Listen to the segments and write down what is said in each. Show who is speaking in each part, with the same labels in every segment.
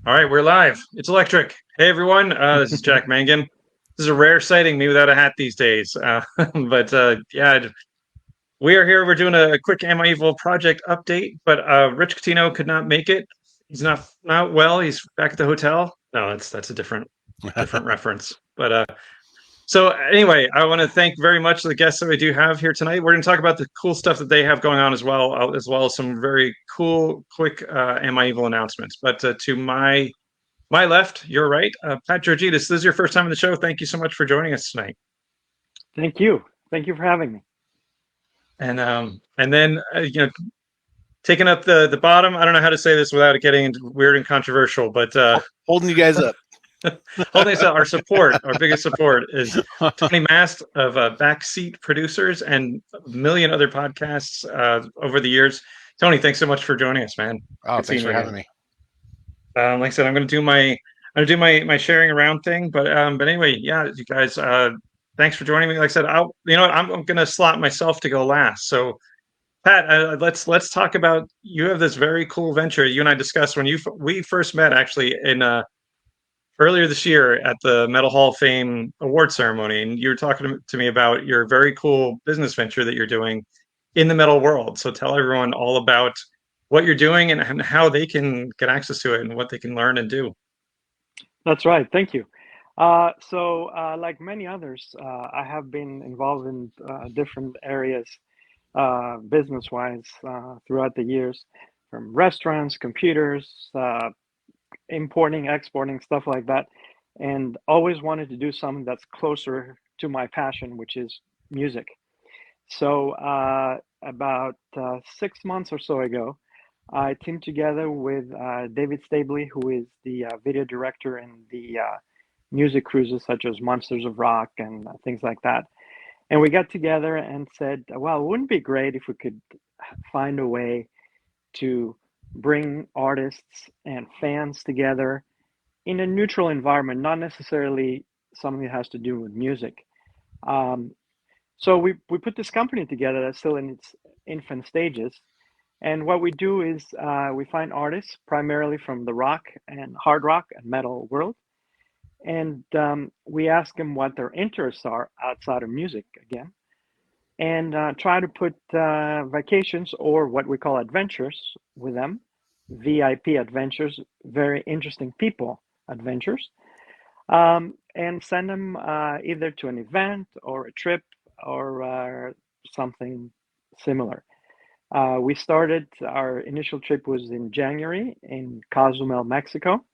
Speaker 1: All right, we're live. It's electric. Hey, everyone. This is Jack Mangan. This is a rare sighting, me without a hat these days. But we are here. We're doing a quick Am I Evil project update, but Rich Catino could not make it. He's not well. He's back at the hotel. No, that's a different reference. So anyway, I want to thank very much the guests that we do have here tonight. We're going to talk about the cool stuff that they have going on as well as some very cool, quick Am I Evil announcements. But to my left, your right, Pat Georgides. This is your first time on the show. Thank you so much for joining us tonight.
Speaker 2: Thank you. Thank you for having me.
Speaker 1: And then taking up the bottom. I don't know how to say this without it getting weird and controversial, but
Speaker 3: Holding you guys up.
Speaker 1: holding us up, our biggest support is Tony Mast of Backseat Producers and a million other podcasts over the years. Tony, thanks so much for joining us, man.
Speaker 3: Oh,
Speaker 1: Good
Speaker 3: thanks
Speaker 1: seeing
Speaker 3: for
Speaker 1: you
Speaker 3: having
Speaker 1: again.
Speaker 3: me.
Speaker 1: Like I said, I'm gonna do my sharing around thing, but anyway, yeah, you guys, thanks for joining me. Like I said, I'm gonna slot myself to go last. So Pat, let's talk about you have this very cool venture you and I discussed when we first met actually in earlier this year at the Metal Hall of Fame award ceremony, and you were talking to me about your very cool business venture that you're doing in the metal world. So tell everyone all about what you're doing and how they can get access to it and what they can learn and do.
Speaker 2: That's right. Thank you. Like many others, I have been involved in different areas, business-wise, throughout the years, from restaurants, computers, importing, exporting, stuff like that, and always wanted to do something that's closer to my passion, which is music. About 6 months or so ago, I teamed together with David Stabley, who is the video director in the music cruises such as Monsters of Rock and things like that. And we got together and said, well, wouldn't it be great if we could find a way to bring artists and fans together in a neutral environment, not necessarily something that has to do with music. Um, so we put this company together that's still in its infant stages. And what we do is we find artists primarily from the rock and hard rock and metal world. And we ask them what their interests are outside of music again. And try to put vacations or what we call adventures with them, VIP adventures, very interesting people adventures, and send them either to an event or a trip or something similar. We started, our initial trip was in January in Cozumel, Mexico,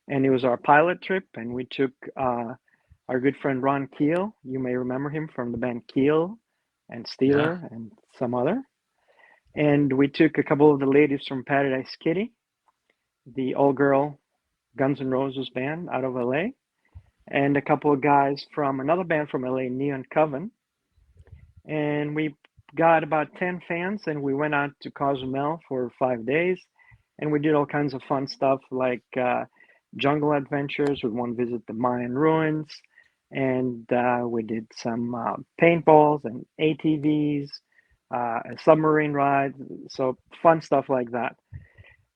Speaker 2: and it was our pilot trip. And we took our good friend Ron Keel. You may remember him from the band Keel and
Speaker 1: Yeah.
Speaker 2: Steeler and some other. And we took a couple of the ladies from Paradise Kitty, the all girl Guns N' Roses band out of LA, and a couple of guys from another band from LA, Neon Coven. And we got about 10 fans, and we went out to Cozumel for 5 days, and we did all kinds of fun stuff like jungle adventures. We went to visit the Mayan ruins, and we did some paintballs and ATVs, a submarine ride, so fun stuff like that.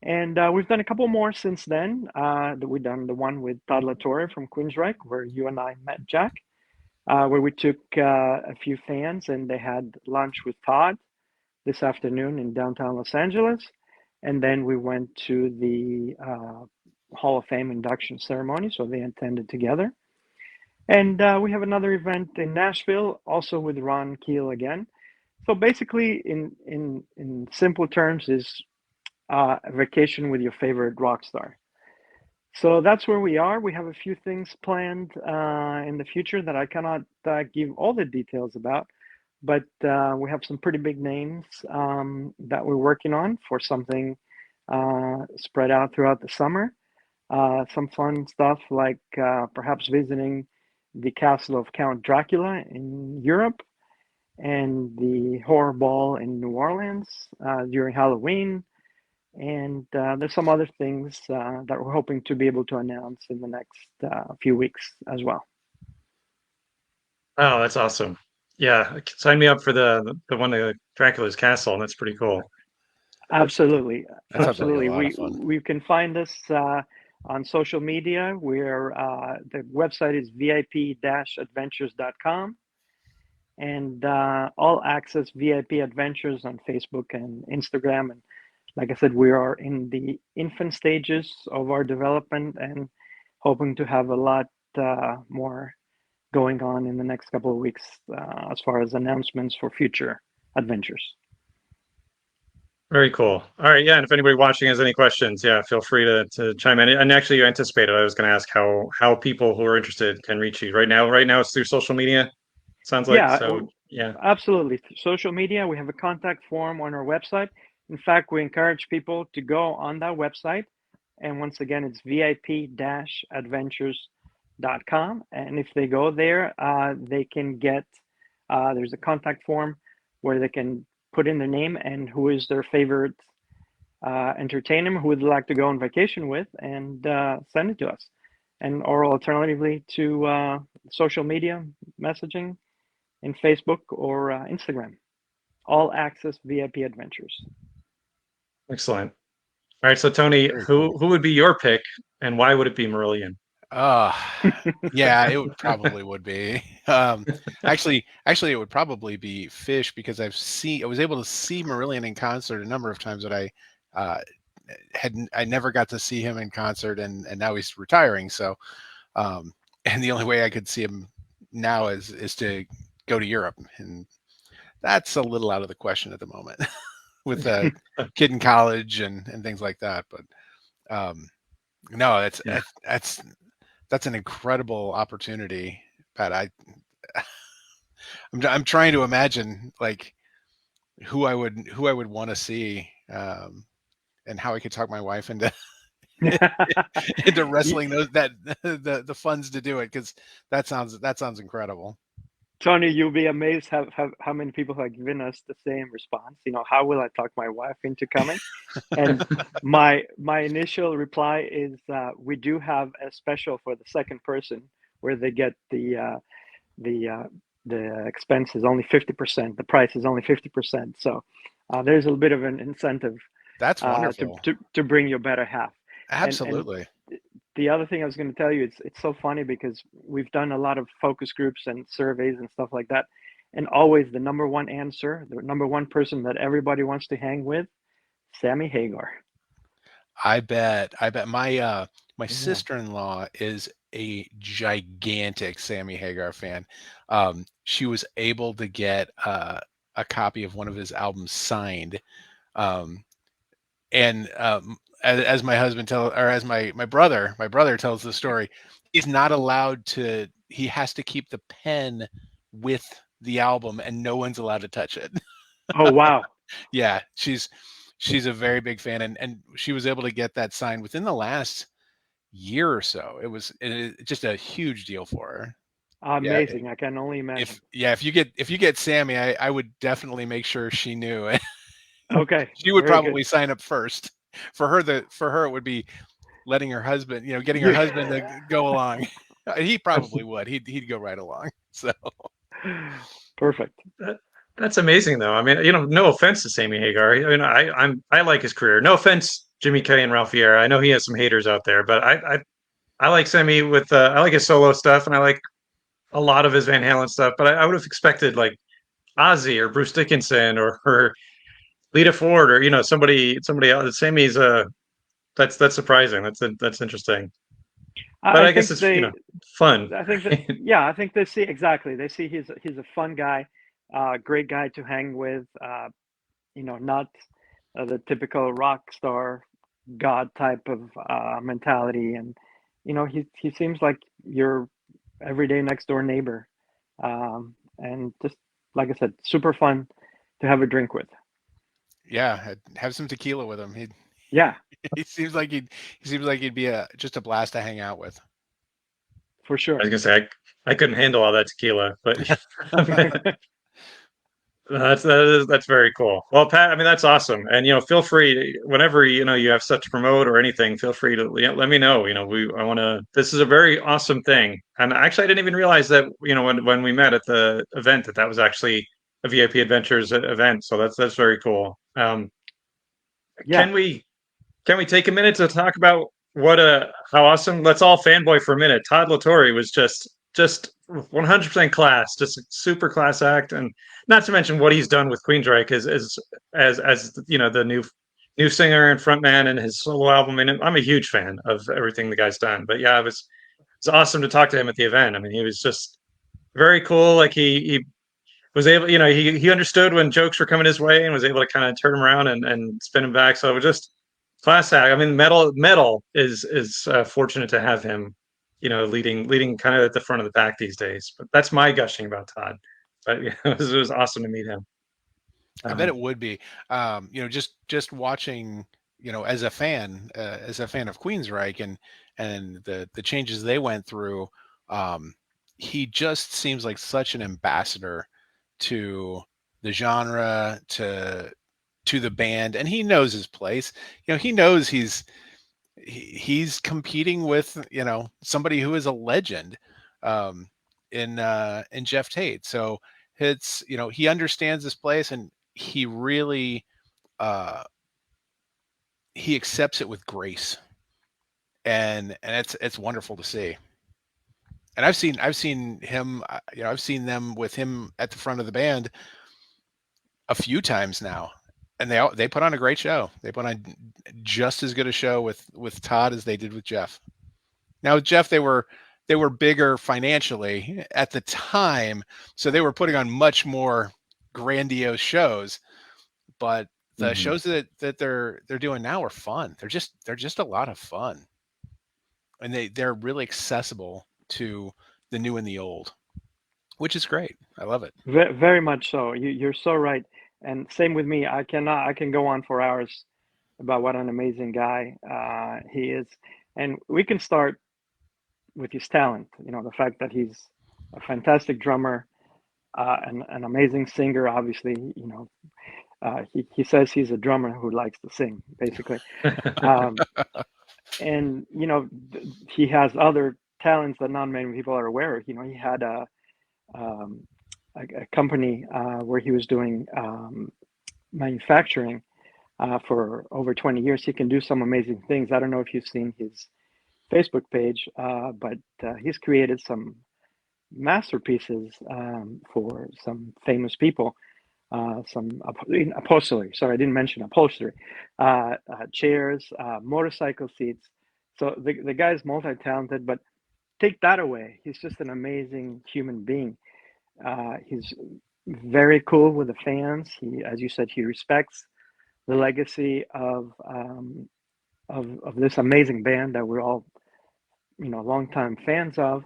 Speaker 2: And we've done a couple more since then. We've done the one with Todd LaTorre from Queensryche, where you and I met Jack, where we took a few fans and they had lunch with Todd this afternoon in downtown Los Angeles. And then we went to the Hall of Fame induction ceremony, so they attended together. And we have another event in Nashville, also with Ron Keel again. So basically, in simple terms, is a vacation with your favorite rock star. So that's where we are. We have a few things planned in the future that I cannot give all the details about, but we have some pretty big names that we're working on for something spread out throughout the summer. Some fun stuff like perhaps visiting the castle of Count Dracula in Europe and the horror ball in New Orleans during Halloween. And there's some other things that we're hoping to be able to announce in the next few weeks as well.
Speaker 1: Oh, that's awesome. Yeah, sign me up for the one of Dracula's castle. That's pretty cool.
Speaker 2: Absolutely,
Speaker 3: That sounds like a
Speaker 2: absolutely.
Speaker 3: lot of
Speaker 2: We
Speaker 3: fun.
Speaker 2: we can find us On social media, the website is vip-adventures.com, and all access VIP adventures on Facebook and Instagram. And like I said, we are in the infant stages of our development and hoping to have a lot more going on in the next couple of weeks as far as announcements for future adventures.
Speaker 1: Very cool. All right, yeah. And if anybody watching has any questions, yeah, feel free to chime in. And actually, you anticipated I was going to ask how people who are interested can reach you. Right now, it's through social media. Sounds like
Speaker 2: Yeah,
Speaker 1: so. Yeah,
Speaker 2: absolutely. Social media, we have a contact form on our website. In fact, we encourage people to go on that website. And once again, it's vip-adventures.com. And if they go there, they can get, there's a contact form where they can put in their name and who is their favorite entertainer who would like to go on vacation with, and send it to us. And or alternatively to social media messaging in Facebook or Instagram. All access VIP adventures.
Speaker 1: excellent. All right, so Tony,
Speaker 3: Very
Speaker 1: who
Speaker 3: cool.
Speaker 1: who would be your pick, and why would it be Marillion?
Speaker 3: Uh, yeah, it would probably would be. Actually, it would probably be Fish because I was able to see Marillion in concert a number of times, but uh, I never got to see him in concert, and now he's retiring. So, and the only way I could see him now is to go to Europe, and that's a little out of the question at the moment with a kid in college and things like that. But no,
Speaker 1: Yeah,
Speaker 3: that's an incredible opportunity, Pat. I'm trying to imagine like who I would want to see, and how I could talk my wife into into wrestling those that the funds to do it, because that sounds incredible.
Speaker 2: Tony, you'll be amazed how many people have given us the same response. You know, how will I talk my wife into coming? And my initial reply is we do have a special for the second person where they get the the expense is only 50%. The price is only 50%. So there's a bit of an incentive
Speaker 3: That's wonderful.
Speaker 2: to bring your better half. And
Speaker 3: Absolutely.
Speaker 2: the other thing I was going to tell you, it's so funny because we've done a lot of focus groups and surveys and stuff like that, and always the number one answer, the number one person that everybody wants to hang with, Sammy Hagar.
Speaker 3: I bet my
Speaker 2: Yeah.
Speaker 3: sister-in-law is a gigantic Sammy Hagar fan. She was able to get a copy of one of his albums signed. Um, and as my husband tell or as my brother tells the story, he's not allowed to. He has to keep the pen with the album, and no one's allowed to touch it.
Speaker 2: Oh wow.
Speaker 3: Yeah, she's a very big fan, and she was able to get that signed within the last year or so. It just a huge deal for her. Yeah,
Speaker 2: Amazing. I can only imagine.
Speaker 3: if you get Sammy, I would definitely make sure she knew.
Speaker 2: Okay,
Speaker 3: She would
Speaker 2: very good.
Speaker 3: probably sign up first. For her it would be letting her husband, getting her
Speaker 2: Yeah.
Speaker 3: husband to go along. He probably would. He'd go right along. So
Speaker 2: Perfect.
Speaker 1: that, that's amazing, though. I mean, no offense to Sammy Hagar. I like his career. No offense, Jimmy K and Ralph Vieira. I know he has some haters out there, but I like Sammy with I like his solo stuff, and I like a lot of his Van Halen stuff. But I would have expected like Ozzy or Bruce Dickinson or Lita Ford or somebody else. Sammy's that's surprising. That's interesting. But
Speaker 2: I
Speaker 1: I guess
Speaker 2: think
Speaker 1: it's
Speaker 2: they
Speaker 1: fun.
Speaker 2: I think that, yeah, I think they see exactly. They see he's a fun guy, great guy to hang with. Not the typical rock star god type of mentality, and he seems like your everyday next door neighbor, and just like I said, super fun to have a drink with.
Speaker 3: yeah, have some tequila with him.
Speaker 2: Yeah,
Speaker 3: He seems like he'd be a just a blast to hang out with.
Speaker 2: for
Speaker 1: I
Speaker 2: sure.
Speaker 1: was gonna say I couldn't handle all that tequila, but that's very cool. Well, Pat, I mean that's awesome, and feel free whenever you have stuff to promote or anything. Feel free to let me know. I want to. This is a very awesome thing, and actually I didn't even realize that when we met at the event that was actually a VIP Adventures event. So that's very cool.
Speaker 2: Yeah,
Speaker 1: Can we take a minute to talk about what a how awesome! Let's all fanboy for a minute. Todd Latore was just 100% class, just a super class act, and not to mention what he's done with Queensryche as you know, the new singer and frontman and his solo album. And I'm a huge fan of everything the guy's done. But yeah, it was awesome to talk to him at the event. I mean, he was just very cool. Like he was able, you know, he understood when jokes were coming his way and was able to kind of turn them around and spin them back. So it was just class act. I mean, metal is fortunate to have him, you know, leading kind of at the front of the pack these days. But that's my gushing about Todd. But yeah, it was awesome to meet him.
Speaker 3: I bet it would be. Just watching, as a fan of Queensryche and the changes they went through, he just seems like such an ambassador to the genre, to the band, and he knows his place. He knows he's competing with somebody who is a legend, um, in Jeff Tate. So it's he understands this place, and he really uh, he accepts it with grace, and it's wonderful to see. And I've seen him, I've seen them with him at the front of the band a few times now, and they put on a great show. They put on just as good a show with Todd as they did with Jeff. Now with Jeff, they were bigger financially at the time, so they were putting on much more grandiose shows. But the
Speaker 1: Mhm.
Speaker 3: shows that they're doing now are fun. They're just a lot of fun, and they're really accessible to the new and the old, which is great. I love it.
Speaker 2: Very much so. You're so right. And same with me. I can go on for hours about what an amazing guy he is. And we can start with his talent. You know, the fact that he's a fantastic drummer, an amazing singer. Obviously, you know, he says he's a drummer who likes to sing, basically. Um, and you know, he has other talents that not many people are aware of. You know, he had um, a company where he was doing manufacturing for over 20 years. He can do some amazing things. I don't know if you've seen his Facebook page, but he's created some masterpieces for some famous people. Some upholstery. Sorry, I didn't mention upholstery. Chairs, motorcycle seats. So the guy's multi-talented, but take that away, he's just an amazing human being. He's very cool with the fans. He, as you said, he respects the legacy of this amazing band that we're all, you know, longtime fans of.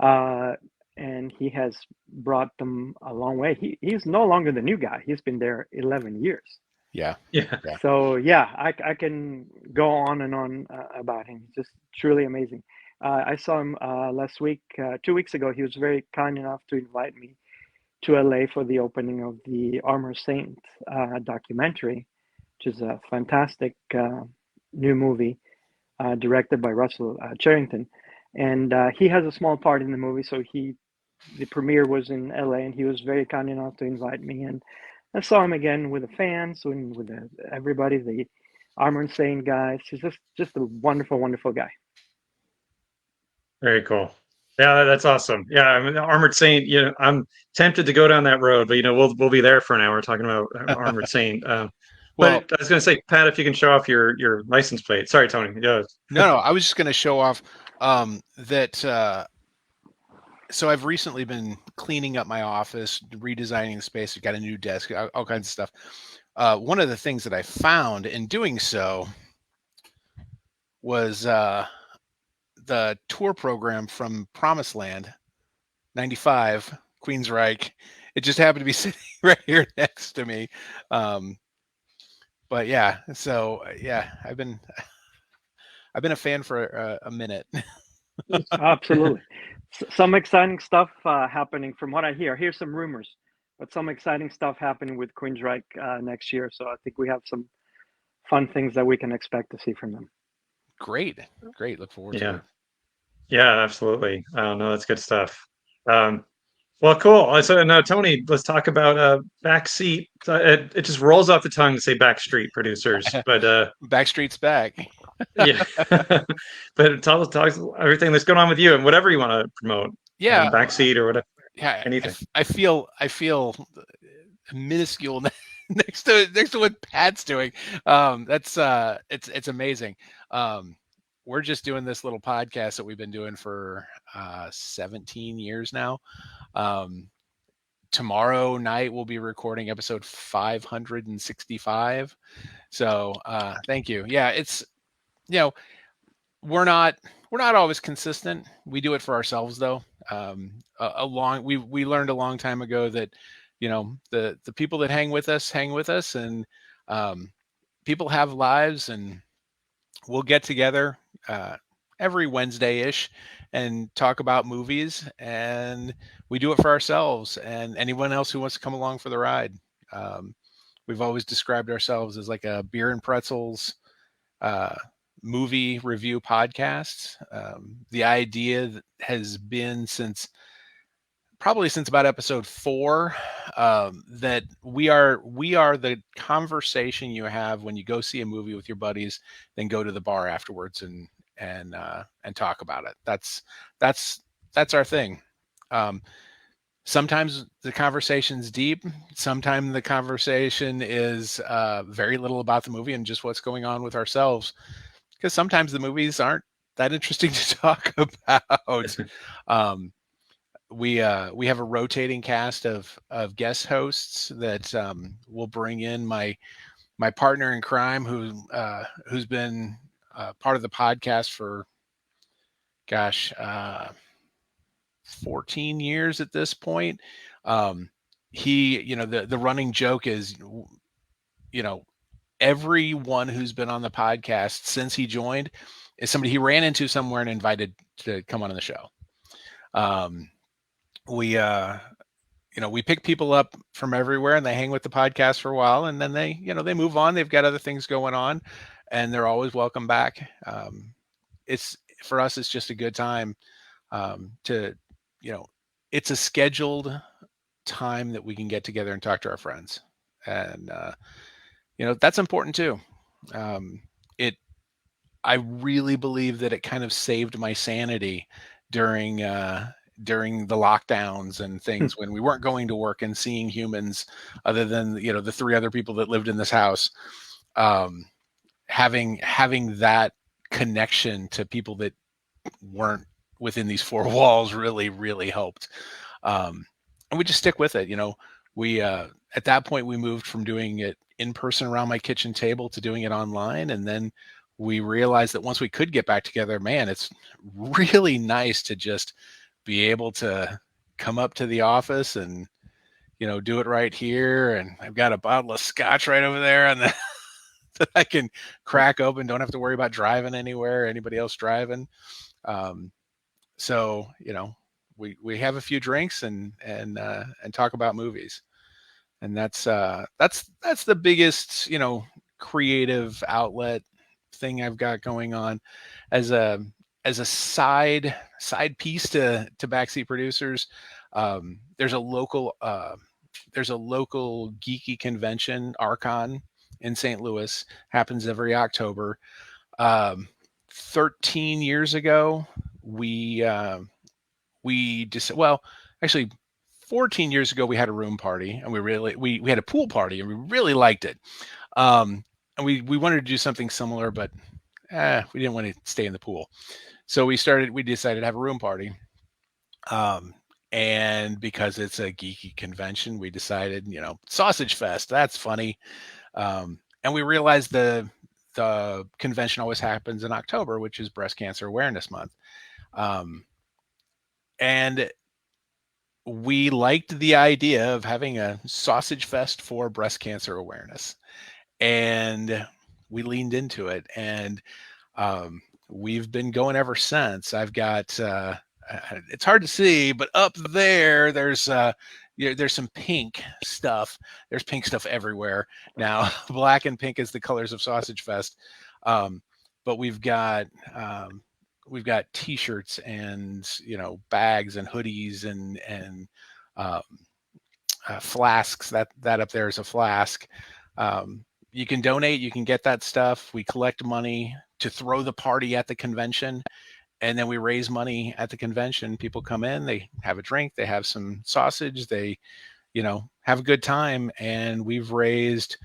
Speaker 2: Uh, and he has brought them a long way. He's no longer the new guy. He's been there 11 years.
Speaker 3: Yeah,
Speaker 1: Yeah.
Speaker 3: yeah.
Speaker 2: So yeah, I can go on and on about him. He's just truly amazing. I saw him last week, 2 weeks ago. He was very kind enough to invite me to LA for the opening of the Armor Saint documentary, which is a fantastic new movie directed by Russell Charrington. And he has a small part in the movie, so the premiere was in LA, and he was very kind enough to invite me. And I saw him again with the fans and with everybody, the Armor Saint guys. He's just a wonderful, wonderful guy.
Speaker 1: Very cool. Yeah, that's awesome. Yeah, I mean, Armored Saint. You know, I'm tempted to go down that road, but you know, we'll be there for an hour talking about Armored Saint.
Speaker 3: Well,
Speaker 1: But I was going to say, Pat, if you can show off your license plate. Sorry, Tony. Yeah.
Speaker 3: no, I was just going to show off that. So I've recently been cleaning up my office, redesigning the space. I've got a new desk, all kinds of stuff. One of the things that I found in doing so was the tour program from Promised Land '95, Queensryche. It just happened to be sitting right here next to me. Um, but yeah, so yeah, I've been a fan for a minute.
Speaker 2: Absolutely. Some exciting stuff happening from what I hear. Here's some rumors, but some exciting stuff happening with Queensryche next year. So I think we have some fun things that we can expect to see from them.
Speaker 3: Great. Look forward to
Speaker 1: Yeah.
Speaker 3: it.
Speaker 1: Yeah, absolutely. No, that's good stuff. Um, Well, cool. So now, Tony, let's talk about backseat. It just rolls off the tongue to say Backstreet Producers, but
Speaker 3: Backstreet's back.
Speaker 1: yeah. But tell us everything that's going on with you and whatever you want to promote.
Speaker 3: Yeah,
Speaker 1: Backseat or whatever,
Speaker 3: yeah.
Speaker 1: anything.
Speaker 3: I feel minuscule next to what Pat's doing. That's it's amazing. We're just doing this little podcast that we've been doing for 17 years now. Um, Tomorrow night we'll be recording episode 565. So thank you. Yeah, it's you know we're not always consistent. We do it for ourselves though. We learned a long time ago that the people that hang with us, and people have lives, and we'll get together every Wednesday ish and talk about movies, and we do it for ourselves and anyone else who wants to come along for the ride. Um, we've always described ourselves as like a beer and pretzels uh, movie review podcast. The idea has been since about episode 4, that we are the conversation you have when you go see a movie with your buddies, then go to the bar afterwards and talk about it. That's our thing. Um, Sometimes the conversation's deep. Sometimes the conversation is very little about the movie and just what's going on with ourselves, because sometimes the movies aren't that interesting to talk about. Um, we have a rotating cast of guest hosts that will bring in my partner in crime, who's been part of the podcast for gosh 14 years at this point. He the running joke is, you know everyone who's been on the podcast since he joined is somebody he ran into somewhere and invited to come on the show. Um, we we pick people up from everywhere and they hang with the podcast for a while, and then they move on. They've got other things going on, and they're always welcome back. It's for us, it's just a good time to, you know, it's a scheduled time that we can get together and talk to our friends, and that's important too. It I really believe that it kind of saved my sanity during during the lockdowns and things when we weren't going to work and seeing humans other than the 3 other people that lived in this house. Um, having that connection to people that weren't within these 4 walls really helped. And we just stick with it. We at that point we moved from doing it in person around my kitchen table to doing it online, and then we realized that once we could get back together, man, it's really nice to just be able to come up to the office and do it right here. And I've got a bottle of scotch right over there and that I can crack open, don't have to worry about driving anywhere, anybody else driving. So we have a few drinks and talk about movies, and that's the biggest creative outlet thing I've got going on as a side piece to Backseat Producers. There's a local geeky convention, Archon, in St. Louis. Happens every October. 13 years ago, actually 14 years ago, we had a room party, and we had a pool party, and we really liked it. And we wanted to do something similar, but we didn't want to stay in the pool. So we decided to have a room party. And because it's a geeky convention, we decided, Sausage Fest, that's funny. And we realized the convention always happens in October, which is Breast Cancer Awareness Month. And we liked the idea of having a sausage fest for breast cancer awareness, and we leaned into it, and we've been going ever since. I've got it's hard to see, but up there's some pink stuff. There's pink stuff everywhere now. Black and pink is the colors of Sausage Fest. But we've got T-shirts and bags and hoodies and um, flasks. That up there is a flask. You can donate. You can get that stuff. We collect money to throw the party at the convention, and then we raise money at the convention. People come in, they have a drink, they have some sausage, they have a good time, and we've raised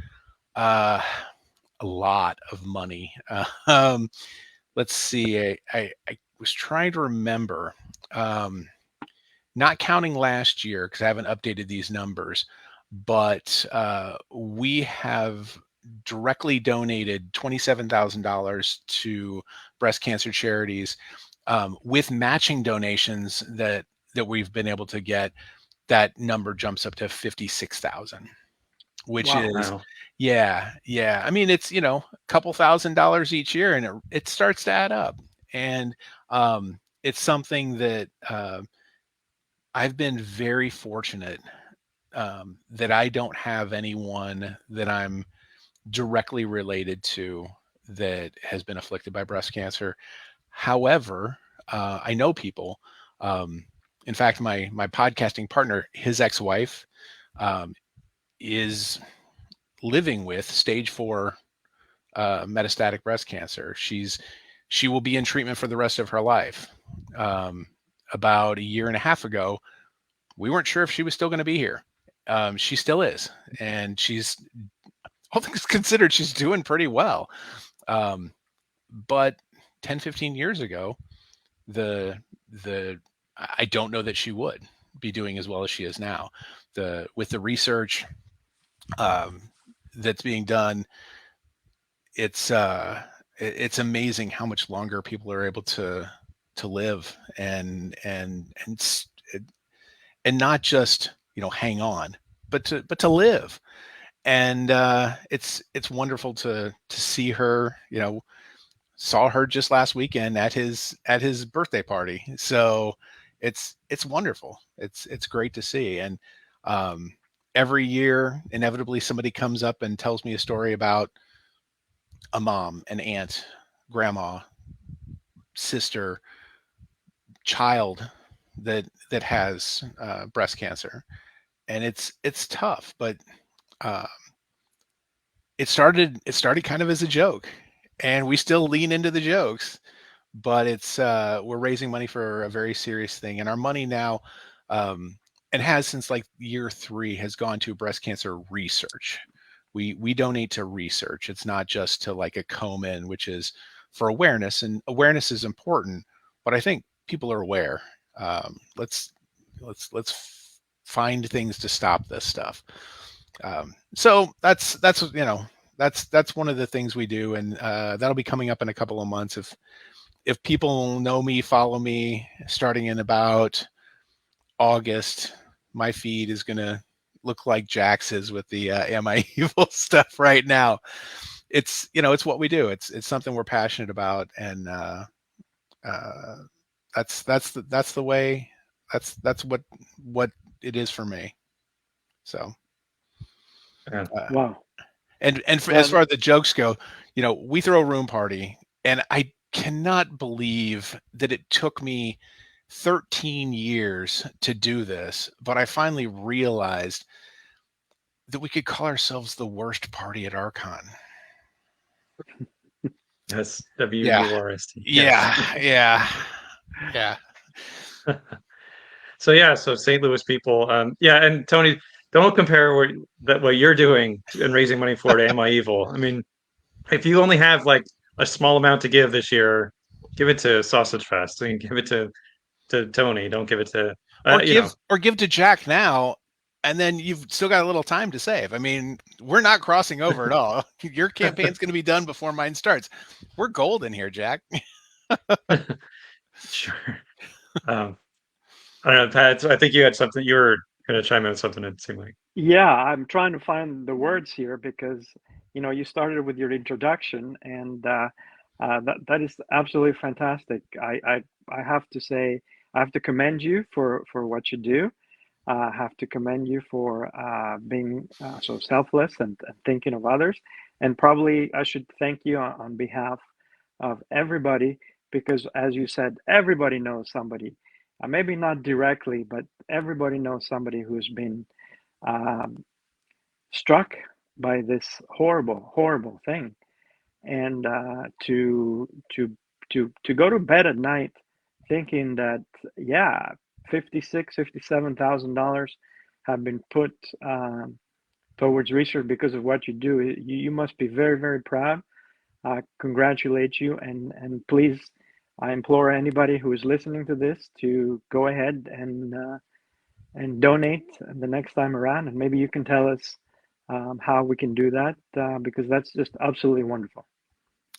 Speaker 3: uh, a lot of money. Let's see. I was trying to remember. Not counting last year because I haven't updated these numbers, but we have directly donated $27,000 to breast cancer charities, with matching donations that we've been able to get. That number jumps up to 56,000, which
Speaker 2: Wow.
Speaker 3: is,
Speaker 1: Wow.
Speaker 3: yeah. I mean, it's a couple $1,000s each year, and it starts to add up, and it's something that I've been very fortunate, that I don't have anyone that I'm directly related to that has been afflicted by breast cancer. However, I know people. Um, in fact, my podcasting partner, his ex-wife, um, is living with stage 4 metastatic breast cancer. She will be in treatment for the rest of her life. Um, about a year and a half ago, we weren't sure if she was still going to be here. She still is, and all things considered, she's doing pretty well. Um, but 10, 15 years ago, the I don't know that she would be doing as well as she is now. With the research um, that's being done, it's it's amazing how much longer people are able to live, and not just hang on, but to live. And it's wonderful to see her. Saw her just last weekend at his birthday party. So it's wonderful. It's great to see. And um, every year, inevitably, somebody comes up and tells me a story about a mom, an aunt, grandma, sister, child that has breast cancer, and it's tough, but uh, it started kind of as a joke, and we still lean into the jokes, but it's we're raising money for a very serious thing, and our money now, um, and has since like year 3, has gone to breast cancer research. We donate to research. It's not just to like a Komen, which is for awareness, and awareness is important, but I think people are aware. Let's find things to stop this stuff. So that's one of the things we do, and that'll be coming up in a couple of months. If people know me, follow me, starting in about August, my feed is gonna look like Jax's with the "Am I Evil" stuff right now. It's what we do. It's something we're passionate about, and uh, that's the way. That's what it is for me. So.
Speaker 1: Yeah.
Speaker 3: Uh,
Speaker 2: Wow.
Speaker 3: as
Speaker 2: Well,
Speaker 3: far as the jokes go, we throw a room party, and I cannot believe that it took me 13 years to do this, but I finally realized that we could call ourselves the worst party at Archon.
Speaker 1: Yes.
Speaker 3: Yeah,
Speaker 1: WURST. Yes.
Speaker 3: yeah.
Speaker 1: So yeah, so St. Louis people, yeah, and Tony, don't compare what you're doing and raising money for to Am I Evil? I mean, if you only have like a small amount to give this year, give it to Sausage Fest. I mean, give it to Tony. Don't give it to
Speaker 3: Or
Speaker 1: you know.
Speaker 3: give to Jack now, and then you've still got a little time to save. I mean, we're not crossing over at all. Your campaign's going to be done before mine starts. We're golden here, Jack.
Speaker 1: Sure. Um, I don't know, Pat. I think you had something. You were going to chime in with something. It seemed like.
Speaker 2: yeah, I'm trying to find the words here because you started with your introduction, and that is absolutely fantastic. I have to say, I have to commend you for what you do. I have to commend you for being so selfless and thinking of others. And probably I should thank you on behalf of everybody because, as you said, everybody knows somebody maybe not directly, but everybody knows somebody who's been um, struck by this horrible, horrible thing. And to go to bed at night thinking that, yeah, $57,000 have been put towards research because of what you do, you must be very, very proud. Congratulate you, and please, I implore anybody who is listening to this to go ahead and donate the next time around, and maybe you can tell us how we can do that, because that's just absolutely wonderful.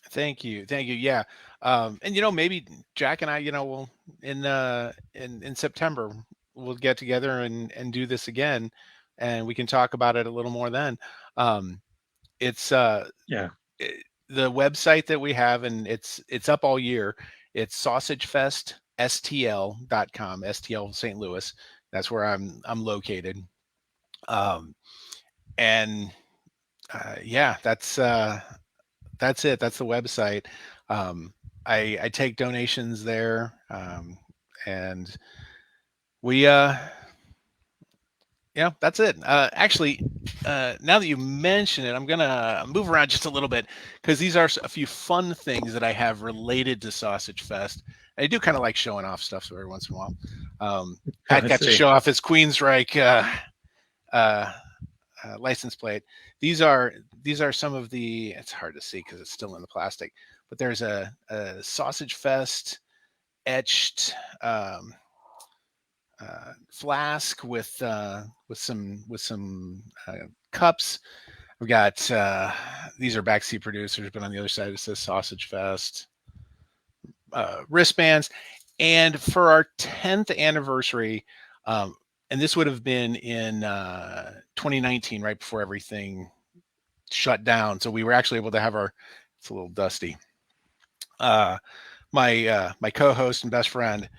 Speaker 3: Thank you, thank you. Yeah, and maybe Jack and I, will in September we'll get together and do this again, and we can talk about it a little more then. It's
Speaker 1: Yeah.
Speaker 3: the website that we have, and it's up all year. It's sausagefeststl.com, STL St. Louis. That's where I'm located. And yeah, that's it. That's the website. I take donations there, and we yeah, that's it. Actually, now that you mention it, I'm gonna move around just a little bit because these are a few fun things that I have related to Sausage Fest. I do kind of like showing off stuff so every once in a while. Pat
Speaker 1: I
Speaker 3: got to
Speaker 1: see.
Speaker 3: show off his Queensryche uh, license plate. These are some of the. It's hard to see because it's still in the plastic, but there's a Sausage Fest etched flask with some cups. We've got these are backseat producers, but on the other side it says Sausage Fest. Wristbands, and for our 10th anniversary, and this would have been in 2019, right before everything shut down. So we were actually able to have our. It's a little dusty. My co-host and best friend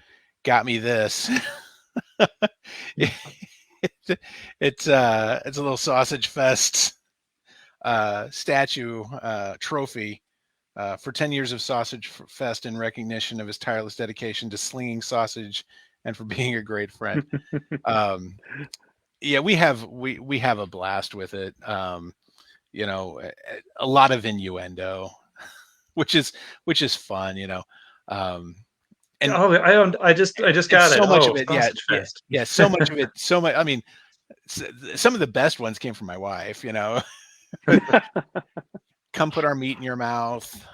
Speaker 3: got me this. It's a little Sausage Fest statue trophy for 10 years of Sausage Fest in recognition of his tireless dedication to slinging sausage and for being a great friend. Yeah, we have a blast with it. A lot of innuendo, which is fun. And
Speaker 1: Oh, I don't. I just
Speaker 3: and
Speaker 1: got it.
Speaker 3: so much of
Speaker 1: Oh,
Speaker 3: it, yeah,
Speaker 1: Sausage
Speaker 3: yeah,
Speaker 1: Fest.
Speaker 3: yeah, so much of it, so much. I mean, some of the best ones came from my wife. Come put our meat in your mouth.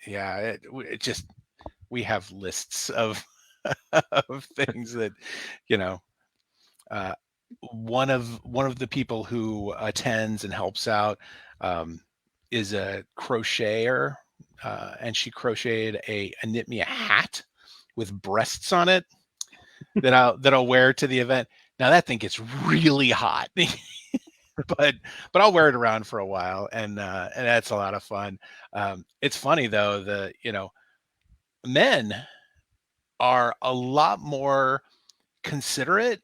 Speaker 3: Yeah, it just we have lists of of things that you know. Uh, one of the people who attends and helps out is a crocheter, and she crocheted a knit me a hat with breasts on it that I'll wear to the event. Now that thing gets really hot, but I'll wear it around for a while, and that's a lot of fun. It's funny though, men are a lot more considerate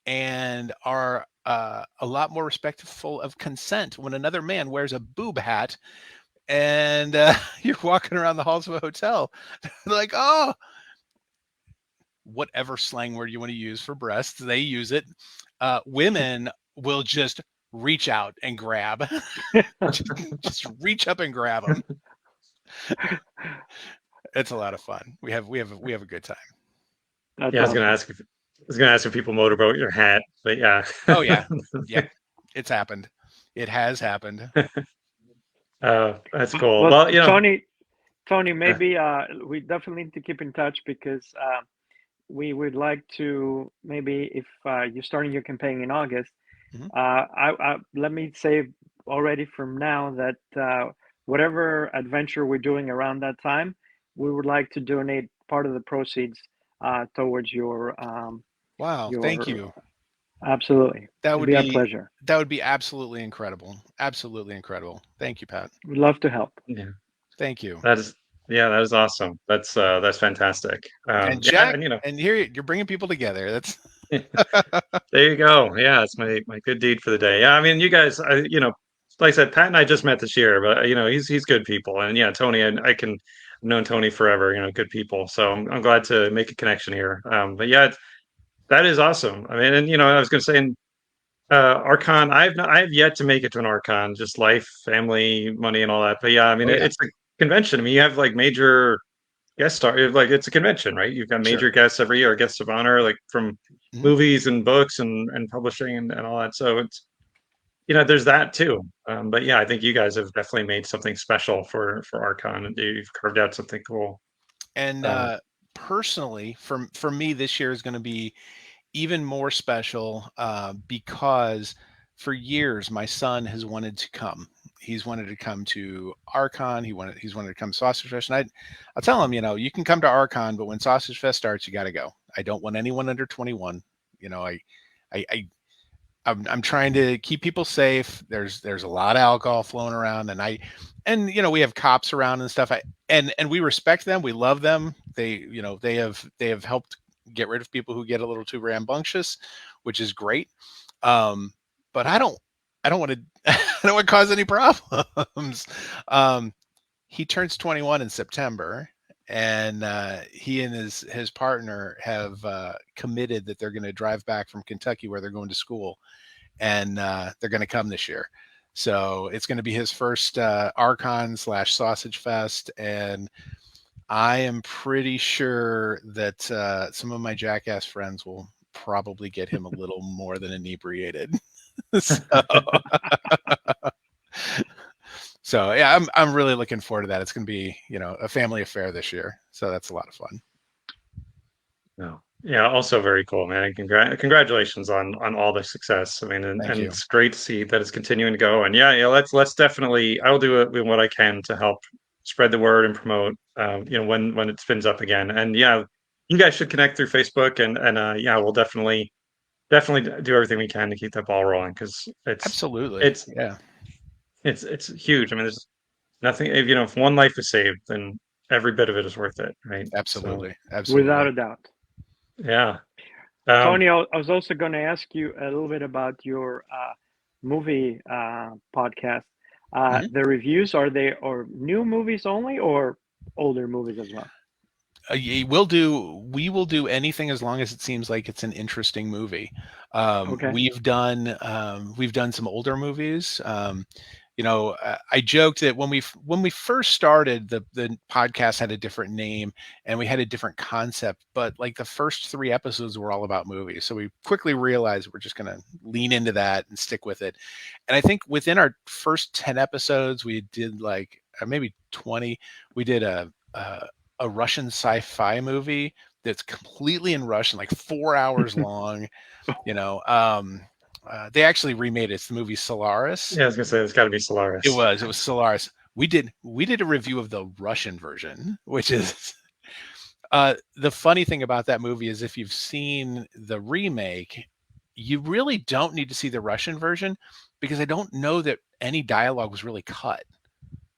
Speaker 3: and are a lot more respectful of consent when another man wears a boob hat and you're walking around the halls of a hotel. They're like, oh, whatever slang word you want to use for breasts, they use it. Women will just reach out and grab, just reach up and grab them. It's a lot of fun. We have a good time.
Speaker 2: That's
Speaker 1: Yeah,
Speaker 2: awesome.
Speaker 1: I was gonna ask if people motorboat your hat, but yeah.
Speaker 3: Oh yeah, yep, it's happened. It has happened.
Speaker 1: That's cool.
Speaker 2: Well,
Speaker 1: Well,
Speaker 2: Tony,
Speaker 1: uh,
Speaker 2: maybe we definitely need to keep in touch, because we would like to, maybe if you're starting your campaign in August,
Speaker 3: Mhm.
Speaker 2: let me say already from now that whatever adventure we're doing around that time, we would like to donate part of the proceeds towards
Speaker 3: Wow, thank
Speaker 2: your
Speaker 3: you.
Speaker 2: absolutely.
Speaker 3: That
Speaker 2: It'd
Speaker 3: would
Speaker 2: be our
Speaker 3: be
Speaker 2: pleasure.
Speaker 3: absolutely incredible. Absolutely incredible. Thank you, Pat.
Speaker 2: We'd love to help.
Speaker 1: yeah,
Speaker 3: Thank you.
Speaker 1: that is yeah, that is awesome. That's fantastic.
Speaker 3: And
Speaker 1: Yeah,
Speaker 3: Jack,
Speaker 1: and
Speaker 3: and here you're bringing people together. That's
Speaker 1: there you go. Yeah, it's my good deed for the day. Yeah, I mean, you guys, like I said, Pat and I just met this year, but he's good people, and yeah, Tony, and I can known Tony forever. Good people. So I'm glad to make a connection here. But yeah, that is awesome. I mean, and I was going to say, Archon. I have yet to make it to an Archon. Just life, family, money, and all that. But yeah, I mean,
Speaker 3: Oh yeah,
Speaker 1: it's a convention. I mean, you have like major guest star. Like it's a convention, right? You've got
Speaker 3: sure.
Speaker 1: major guests every year, guests of honor, like from
Speaker 3: Mhm.
Speaker 1: movies and books and publishing and all that. So it's there's that too. But yeah, I think you guys have definitely made something special for Archon, and you've carved out something cool.
Speaker 3: And
Speaker 1: Uh,
Speaker 3: personally, for me, this year is going to be even more special because for years my son has wanted to come. He's wanted to come to Archon. He's wanted to come to Sausage Fest, and I'll tell him, you can come to Archon, but when Sausage Fest starts, you got to go. I don't want anyone under 21. You know, I I'm trying to keep people safe. There's a lot of alcohol flowing around, and we have cops around and stuff. And we respect them. We love them. They have helped get rid of people who get a little too rambunctious, which is great. But I don't want to I don't want to cause any problems. He turns 21 in September, and he and his partner have committed that they're going to drive back from Kentucky, where they're going to school, and they're going to come this year. So it's going to be his first Archon / Sausage Fest, and I am pretty sure that some of my jackass friends will probably get him a little more than inebriated. so, so yeah, I'm really looking forward to that. It's going to be a family affair this year, so that's a lot of fun.
Speaker 1: no. Yeah, also very cool, man. And congratulations on all the success. I mean,
Speaker 3: Thank
Speaker 1: and
Speaker 3: you.
Speaker 1: it's great to see that it's continuing to go. And yeah, let's definitely. I will do what I can to help spread the word and promote. When it spins up again. And yeah, you guys should connect through Facebook, and yeah, we'll definitely do everything we can to keep that ball rolling because
Speaker 3: Absolutely.
Speaker 1: it's
Speaker 3: Yeah,
Speaker 1: it's huge. I mean, there's nothing. If one life is saved, then every bit of it is worth it, right? So
Speaker 3: absolutely.
Speaker 2: Without
Speaker 3: Absolutely.
Speaker 2: a doubt.
Speaker 1: yeah.
Speaker 2: Tony, I was also going to ask you a little bit about your movie podcast.
Speaker 3: Mhm.
Speaker 2: The reviews, are they or new movies only or older movies as well?
Speaker 3: We will do anything as long as it seems like it's an interesting movie.
Speaker 2: Okay.
Speaker 3: We've done some older movies. I joked that when we first started, the podcast had a different name and we had a different concept, but like the first 3 episodes were all about movies. So we quickly realized we're just going to lean into that and stick with it. And I think within our first 10 episodes, we did like maybe 20. We did a Russian sci-fi movie that's completely in Russian, like 4 hours long. They actually remade it. It's the movie Solaris.
Speaker 1: Yeah, I was gonna say it's got to be Solaris.
Speaker 3: It was Solaris. We did a review of the Russian version, which is the funny thing about that movie is if you've seen the remake, you really don't need to see the Russian version because I don't know that any dialogue was really cut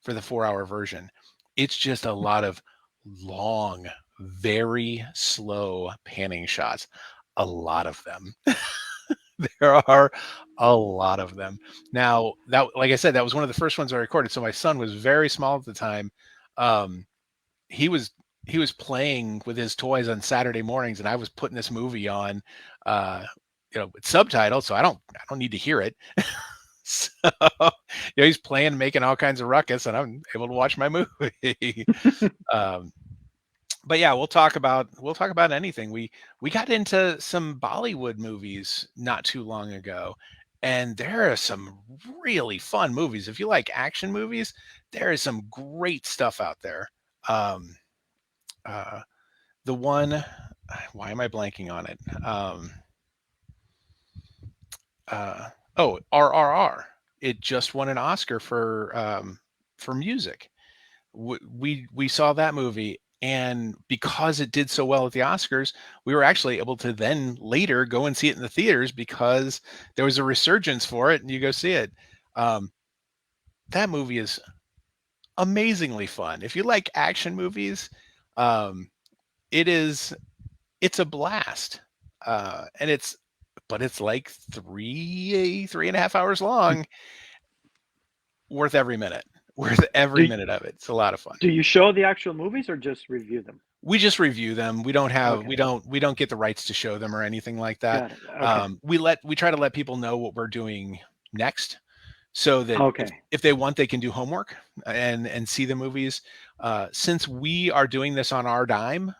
Speaker 3: for the 4 hour version. It's just a lot of long, very slow panning shots. A lot of them. There are a lot of them. Now, that, like I said, that was one of the first ones I recorded. So my son was very small at the time. Um, he was he was playing with his toys on Saturday mornings, and I was putting this movie on, uh, with subtitles, so I don't need to hear it. So, he's playing, making all kinds of ruckus, and I'm able to watch my movie. um, but yeah, we'll talk about anything. We got into some Bollywood movies not too long ago, and there are some really fun movies. If you like action movies, there is some great stuff out there. Um, uh, the one, why am I blanking on it? Oh, RRR. It just won an Oscar for music. We saw that movie, and because it did so well at the Oscars, we were actually able to then later go and see it in the theaters because there was a resurgence for it, and you go see it. Um, that movie is amazingly fun. If you like action movies, um, it is it's a blast, and it's like 3.5 hours long, worth every minute. Worth every
Speaker 2: Do
Speaker 3: minute of it. It's a lot of fun.
Speaker 2: do you show the actual movies or just review them?
Speaker 3: We just review them. We don't have
Speaker 2: Okay,
Speaker 3: we don't get the rights to show them or anything like that.
Speaker 2: got it. Okay,
Speaker 3: We try to let people know what we're doing next, so that
Speaker 2: okay.
Speaker 3: if they want, they can do homework and see the movies. Since we are doing this on our dime,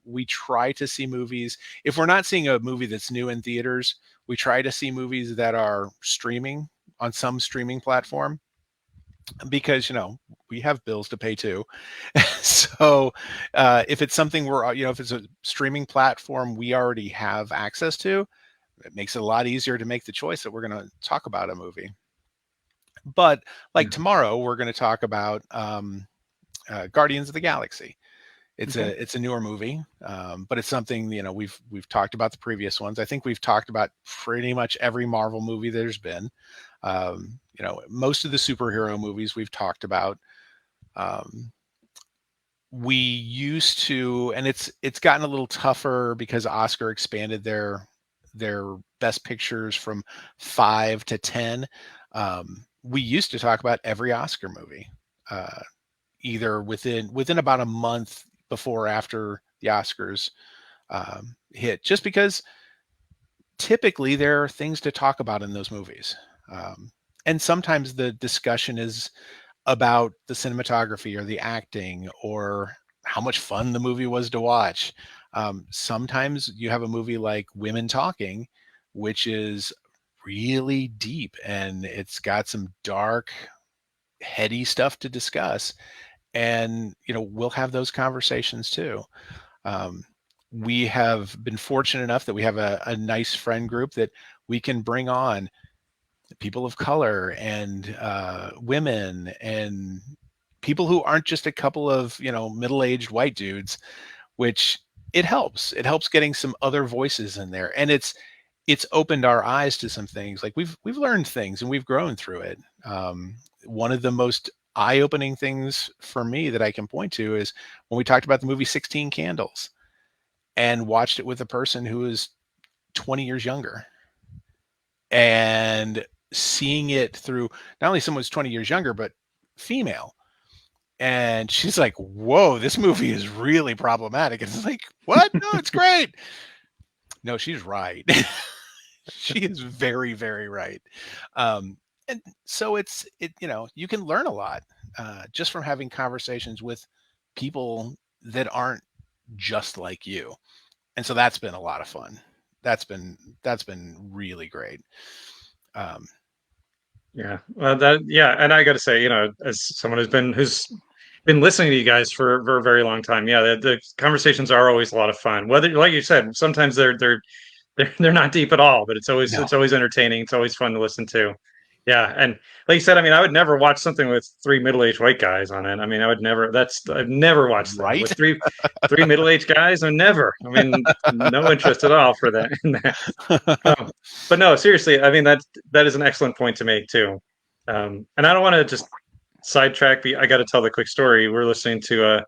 Speaker 3: we try to see movies. If we're not seeing a movie that's new in theaters, we try to see movies that are streaming on some streaming platform, because we have bills to pay too. So if it's something if it's a streaming platform we already have access to, it makes it a lot easier to make the choice that we're going to talk about a movie. But like
Speaker 1: Yeah.
Speaker 3: tomorrow, we're going to talk about Guardians of the Galaxy. It's
Speaker 2: Okay.
Speaker 3: a newer movie, but it's something we've talked about the previous ones. I think we've talked about pretty much every Marvel movie there's been. Most of the superhero movies we've talked about. We used to, and it's gotten a little tougher because Oscar expanded their best pictures from 5 to 10. We used to talk about every Oscar movie, uh, either within about a month before or after the Oscars hit, just because typically there are things to talk about in those movies. And sometimes the discussion is about the cinematography or the acting or how much fun the movie was to watch. Sometimes you have a movie like Women Talking, which is really deep and it's got some dark, heady stuff to discuss. And, we'll have those conversations too. Um, we have been fortunate enough that we have a nice friend group that we can bring on people of color and women and people who aren't just a couple of middle-aged white dudes, which it helps getting some other voices in there, and it's opened our eyes to some things. Like we've learned things and we've grown through it. One of the most eye-opening things for me that I can point to is when we talked about the movie 16 Candles and watched it with a person who is 20 years younger, and seeing it through not only someone who's 20 years younger, but female. And she's like, whoa, this movie is really problematic. And it's like, what? No, it's great. No, she's right. She is very, very right. And so you can learn a lot just from having conversations with people that aren't just like you. And so that's been a lot of fun. That's been really great. Um,
Speaker 1: Yeah. Well, yeah, and I got to say, as someone who's been listening to you guys for a very long time, yeah, the conversations are always a lot of fun. Whether, like you said, sometimes they're not deep at all, but it's always
Speaker 3: no,
Speaker 1: it's always entertaining. It's always fun to listen to. Yeah, and like you said, I mean, I would never watch something with three middle-aged white guys on it. I mean, I would never. I've never watched that
Speaker 3: right?
Speaker 1: with three middle-aged guys. I never. I mean, no interest at all for that. In that. Um, but no, seriously, I mean that is an excellent point to make too. And I don't want to just sidetrack. I got to tell the quick story. We're listening to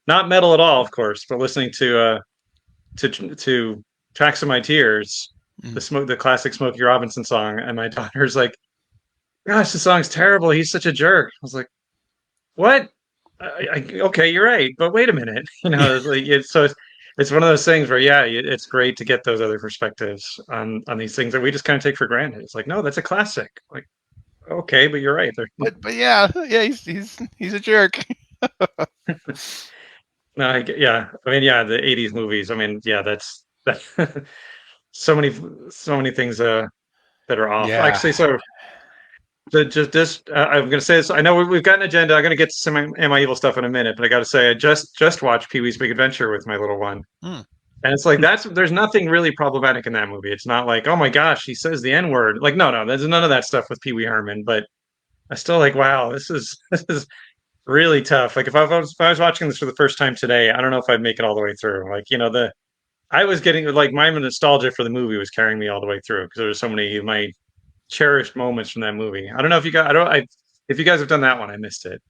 Speaker 1: not metal at all, of course, but listening to Tracks of My Tears,
Speaker 3: Mm.
Speaker 1: the classic Smokey Robinson song, and my daughter's like, "Gosh, the song's terrible. He's such a jerk." I was like, "What? Okay, you're right, but wait a minute." It's one of those things where yeah, it's great to get those other perspectives on these things that we just kind of take for granted. It's like, no, that's a classic. Like, okay, but you're right.
Speaker 3: But yeah, he's a jerk.
Speaker 1: No, yeah, I mean, yeah, the '80s movies. I mean, yeah, that's that. so many, so many things that are off.
Speaker 3: Yeah.
Speaker 1: Actually, so just this, I'm going to say this. I know we've got an agenda. I'm going to get to some Am I Evil stuff in a minute, but I got to say, I just watched Pee Wee's Big Adventure with my little one,
Speaker 3: Mm.
Speaker 1: and it's like there's nothing really problematic in that movie. It's not like, oh my gosh, he says the N word. Like, no, there's none of that stuff with Pee Wee Herman. But I still like, wow, this is really tough. Like if I was watching this for the first time today, I don't know if I'd make it all the way through. Like, the I was getting like my nostalgia for the movie was carrying me all the way through because there were so many of my cherished moments from that movie. I don't know if you guys, I don't, I if you guys have done that one, I missed it.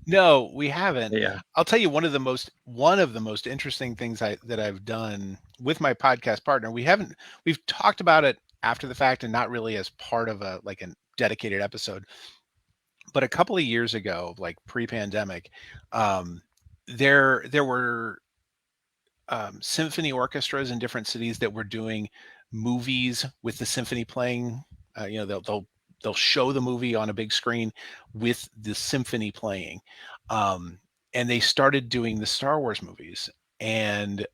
Speaker 3: No, we haven't.
Speaker 1: Yeah,
Speaker 3: I'll tell you one of the most interesting things that I've done with my podcast partner. We've talked about it after the fact and not really as part of a dedicated episode. But a couple of years ago, like pre-pandemic, um, there were symphony orchestras in different cities that were doing movies with the symphony playing. They'll show the movie on a big screen with the symphony playing, um, and they started doing the Star Wars movies. And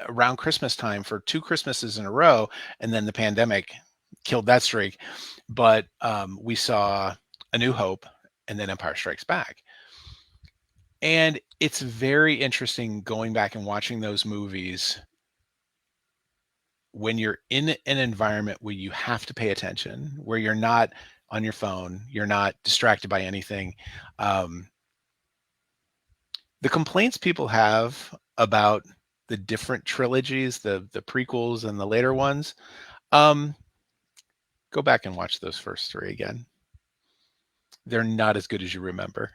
Speaker 3: around Christmas time for 2 Christmases in a row, and then the pandemic killed that streak. But we saw A New Hope and then Empire Strikes Back. And it's very interesting going back and watching those movies when you're in an environment where you have to pay attention, where you're not on your phone, you're not distracted by anything. Um, the complaints people have about the different trilogies, the prequels and the later ones, um, go back and watch those first three again. They're not as good as you remember.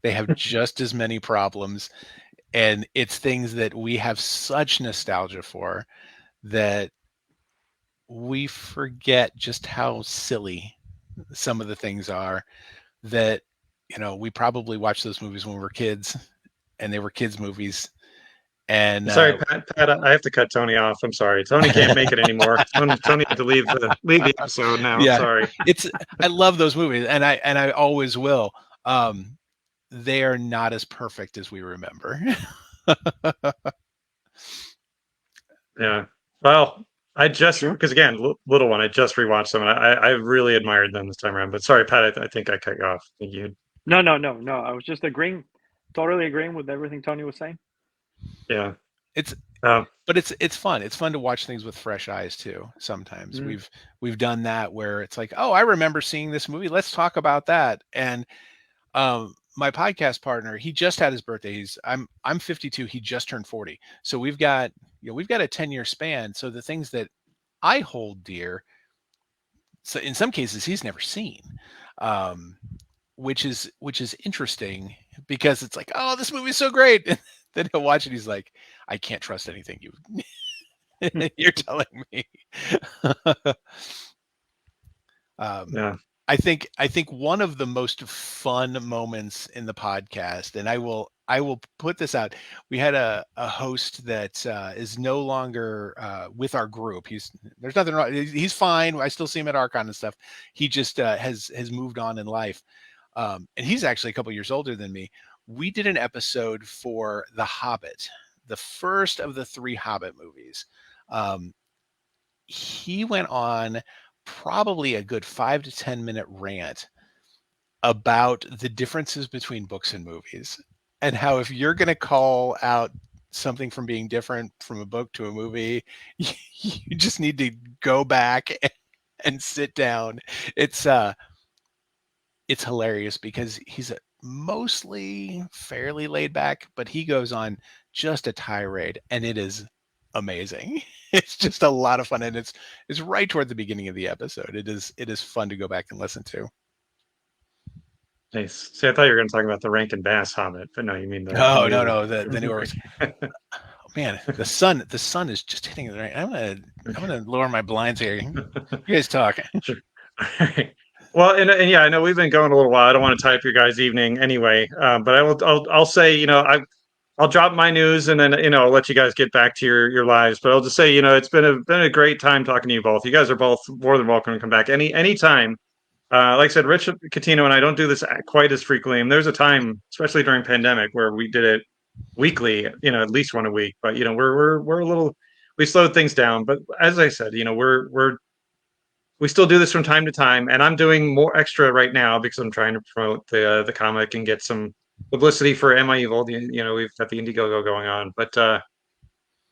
Speaker 3: They have just as many problems, and it's things that we have such nostalgia for that we forget just how silly some of the things are. That we probably watched those movies when we were kids, and they were kids movies. And
Speaker 1: Sorry, Pat, I have to cut Tony off. I'm sorry. Tony can't make it anymore. Tony had to leave the episode now.
Speaker 3: yeah,
Speaker 1: Sorry.
Speaker 3: I love those movies, and I always will. Um, they are not as perfect as we remember.
Speaker 1: Yeah. Well,
Speaker 2: Sure.
Speaker 1: because again, little one, I just rewatched them and I really admired them this time around. But sorry, Pat, I think I cut you off. I think you,
Speaker 2: No, no, no, no. I was just totally agreeing with everything Tony was saying.
Speaker 1: yeah.
Speaker 3: It's
Speaker 1: Um,
Speaker 3: but it's fun. It's fun to watch things with fresh eyes too. Sometimes
Speaker 2: Mm.
Speaker 3: we've done that where it's like, oh, I remember seeing this movie. Let's talk about that. And my podcast partner, he just had his birthday. I'm 52. He just turned 40. So we've got a 10-year span. So the things that I hold dear, so in some cases he's never seen, um, which is interesting because it's like, oh, this movie's so great. And then he'll watch it. He's like, I can't trust anything you're telling me. um,
Speaker 1: yeah.
Speaker 3: I think one of the most fun moments in the podcast, and I will put this out. We had a host that is no longer with our group. There's nothing wrong. He's fine. I still see him at Archon and stuff. He just has moved on in life, and he's actually a couple years older than me. We did an episode for The Hobbit, the first of the 3 Hobbit movies. Um, he went on probably a good 5 to 10 minute rant about the differences between books and movies, and how if you're going to call out something from being different from a book to a movie, you just need to go back and sit down. It's hilarious because he's mostly fairly laid back, but he goes on just a tirade, and it is amazing. It's just a lot of fun, and it's right toward the beginning of the episode. It is fun to go back and listen to.
Speaker 1: Nice. See, I thought you were going to talk about the Rankin Bass Hobbit, but no, you mean the
Speaker 3: Oh, no,
Speaker 1: new.
Speaker 3: no, the newer ones. Oh, man, the sun is just hitting the right. I'm gonna lower my blinds here. You guys talk.
Speaker 1: Sure. All right. Well, and yeah, I know we've been going a little while. I don't want to tie up your guys' evening anyway, but I'll say, I'll drop my news and then I'll let you guys get back to your lives. But I'll just say, it's been a great time talking to you both. You guys are both more than welcome to come back anytime. Like I said, Rich Catino and I don't do this quite as frequently. And there's a time, especially during pandemic, where we did it weekly, at least one a week. But we're a little, we slowed things down. But as I said, we still do this from time to time, and I'm doing more extra right now because I'm trying to promote the comic and get some publicity for Am I Evil? We've got the Indiegogo going on, but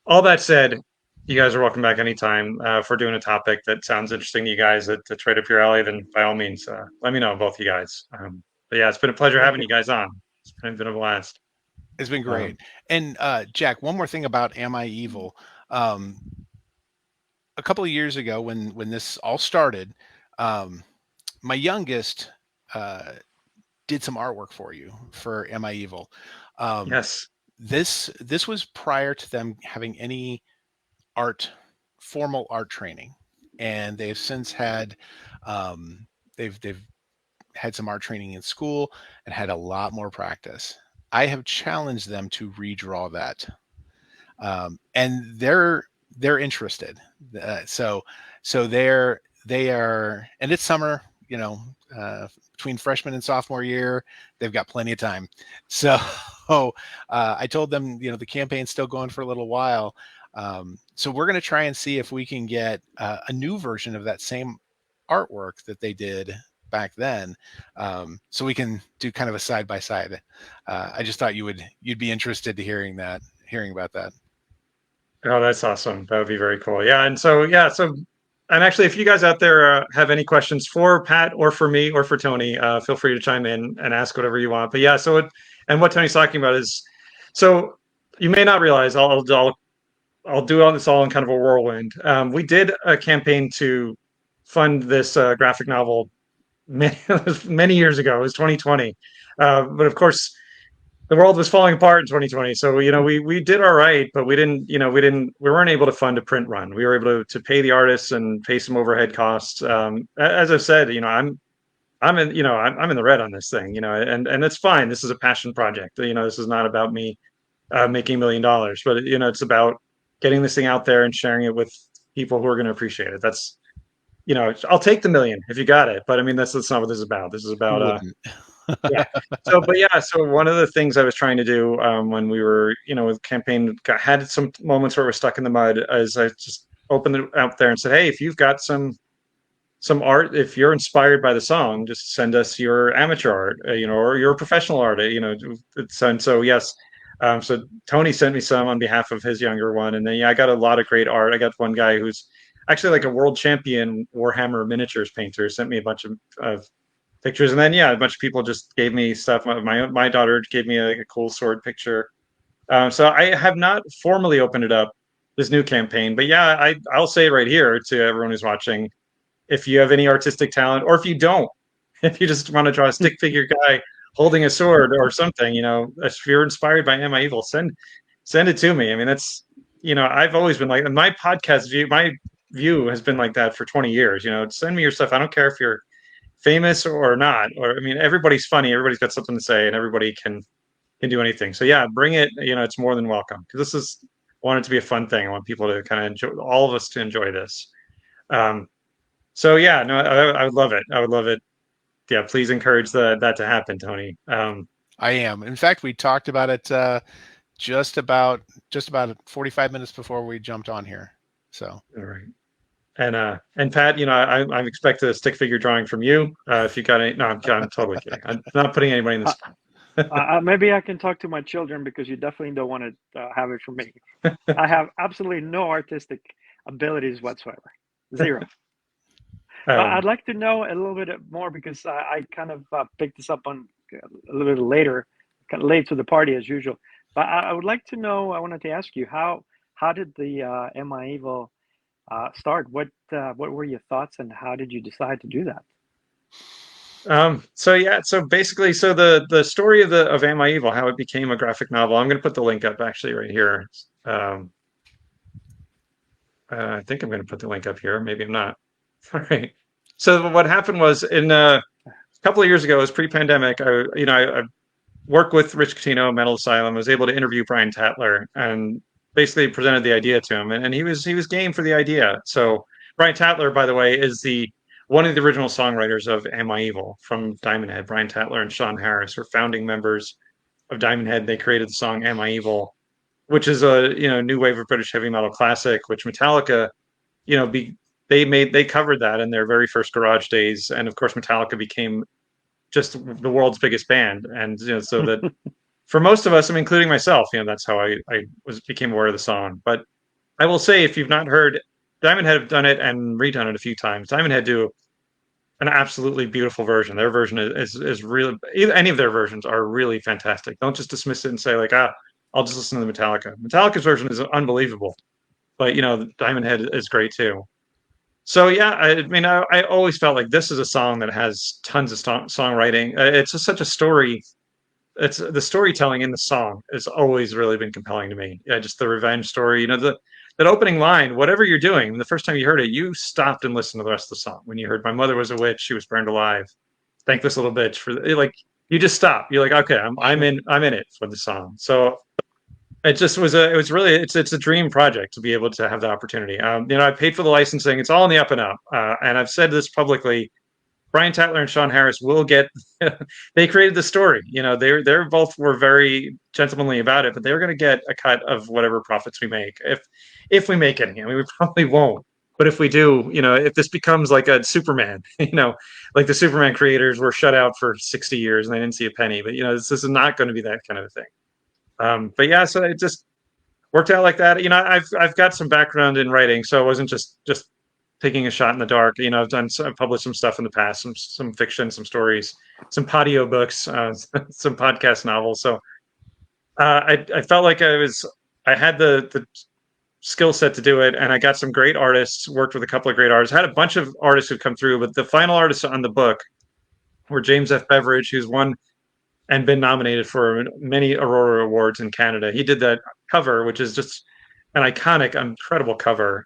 Speaker 1: all that said, you guys are welcome back anytime for doing a topic that sounds interesting to you guys that's right up your alley. Then by all means, let me know, both you guys. But yeah, it's been a pleasure
Speaker 2: Thank
Speaker 1: having
Speaker 2: you.
Speaker 1: you guys on. It's been a blast.
Speaker 3: It's been great.
Speaker 1: Um,
Speaker 3: And Jack, one more thing about Am I Evil? Um, a couple of years ago, when this all started, um, my youngest uh, did some artwork for you for Am I Evil. Um,
Speaker 1: yes,
Speaker 3: this was prior to them having any art formal art training, and they've since had they've had some art training in school and had a lot more practice. I have challenged them to redraw that, and they're interested. So they are, and it's summer, you know, between freshman and sophomore year, they've got plenty of time. So I told them, you know, the campaign's still going for a little while. So we're going to try and see if we can get a new version of that same artwork that they did back then, so we can do kind of a side by side. I just thought you'd be interested to hearing about that.
Speaker 1: Oh, that's awesome. That would be very cool. Yeah, and actually, if you guys out there have any questions for Pat or for me or for Tony, feel free to chime in and ask whatever you want. But yeah, and what Tony's talking about is, so you may not realize, I'll do all this all in kind of a whirlwind. We did a campaign to fund this graphic novel many, many years ago. It was 2020, but of course the world was falling apart in 2020. So we did all right, but we weren't able to fund a print run. We were able to pay the artists and pay some overhead costs. As I've said, I'm in the red on this thing, and it's fine. This is a passion project. This is not about me making $1 million, but it's about getting this thing out there and sharing it with people who are going to appreciate it. That's I'll take the million if you got it, but I mean that's not what this is about. This is
Speaker 3: Who
Speaker 1: about
Speaker 3: wouldn't?
Speaker 1: yeah. So one of the things I was trying to do when we were, with campaign, had some moments where we're stuck in the mud, is I just opened it out there and said, hey, if you've got some art, if you're inspired by the song, just send us your amateur art, or your professional art, and so yes. So Tony sent me some on behalf of his younger one, and then I got a lot of great art. I got one guy who's actually like a world champion Warhammer miniatures painter, sent me a bunch of pictures, and then a bunch of people just gave me stuff. My daughter gave me a cool sword picture. So I have not formally opened it up, this new campaign, but I'll say it right here to everyone who's watching: if you have any artistic talent, or if you don't, if you just want to draw a stick figure guy holding a sword or something, if you're inspired by Am I Evil, send it to me. I mean, that's I've always been like, my podcast view, my view has been like that for 20 years. Send me your stuff. I don't care if you're famous or not, or I mean, everybody's funny, everybody's got something to say, and everybody can do anything. So yeah, bring it. It's more than welcome, because this is I want it to be a fun thing. I want people to kind of enjoy, all of us to enjoy this. So yeah, no, I would love it. I would love it. Yeah, please encourage that to happen, Tony.
Speaker 3: I am. In fact, we talked about it just about 45 minutes before we jumped on here. So
Speaker 1: all right. And Pat, I expect a stick figure drawing from you. If you got any, no, I'm totally kidding. I'm not putting anybody in this.
Speaker 2: Maybe I can talk to my children, because you definitely don't want to have it from me. I have absolutely no artistic abilities whatsoever, zero. I'd like to know a little bit more, because I kind of picked this up on a little bit later, kind of late to the party as usual. But I would like to know. I wanted to ask you, how did the Am I Evil start? What were your thoughts, and how did you decide to do that?
Speaker 1: So basically, the story of Am I Evil, how it became a graphic novel. I'm going to put the link up actually right here. I think I'm going to put the link up here. Maybe I'm not. All right. So what happened was, in a couple of years ago, it was pre-pandemic. I worked with Rich Catino, Metal Asylum. I was able to interview Brian Tatler and basically presented the idea to him, and he was game for the idea. So Brian Tatler, by the way, is one of the original songwriters of Am I Evil from Diamond Head. Brian Tatler and Sean Harris were founding members of Diamond Head. They created the song Am I Evil, which is a new wave of British heavy metal classic, which Metallica, they covered that in their very first garage days, and of course Metallica became just the world's biggest band, and so that for most of us, including myself, that's how I became aware of the song. But I will say, if you've not heard, Diamond Head have done it and redone it a few times. Diamond Head do an absolutely beautiful version. Their version is really, any of their versions are really fantastic. Don't just dismiss it and say like, I'll just listen to the Metallica. Metallica's version is unbelievable, but Diamond Head is great too. So yeah, I mean, I always felt like this is a song that has tons of songwriting. It's just such a story. It's the storytelling in the song has always really been compelling to me. Yeah, just the revenge story. That opening line. Whatever you're doing, the first time you heard it, you stopped and listened to the rest of the song. When you heard "My mother was a witch, she was burned alive," thankless little bitch for like you just stop. You're like, okay, I'm in it for the song. So it just was it was really it's a dream project to be able to have the opportunity. I paid for the licensing. It's all in the up and up, and I've said this publicly. Brian Tatler and Sean Harris will get. They created the story. They're both were very gentlemanly about it, but they're going to get a cut of whatever profits we make, if we make any. I mean, we probably won't, but if we do, if this becomes like a Superman, like the Superman creators were shut out for 60 years and they didn't see a penny. But this is not going to be that kind of a thing. But yeah, so it just worked out like that. I've got some background in writing, so it wasn't just taking a shot in the dark. I've published some stuff in the past, some fiction, some stories, some patio books, some podcast novels. So I felt like I had the skill set to do it, and I got some great artists. Worked with a couple of great artists. Had a bunch of artists who come through, but the final artists on the book were James F. Beveridge, who's won and been nominated for many Aurora Awards in Canada. He did that cover, which is just an iconic, incredible cover.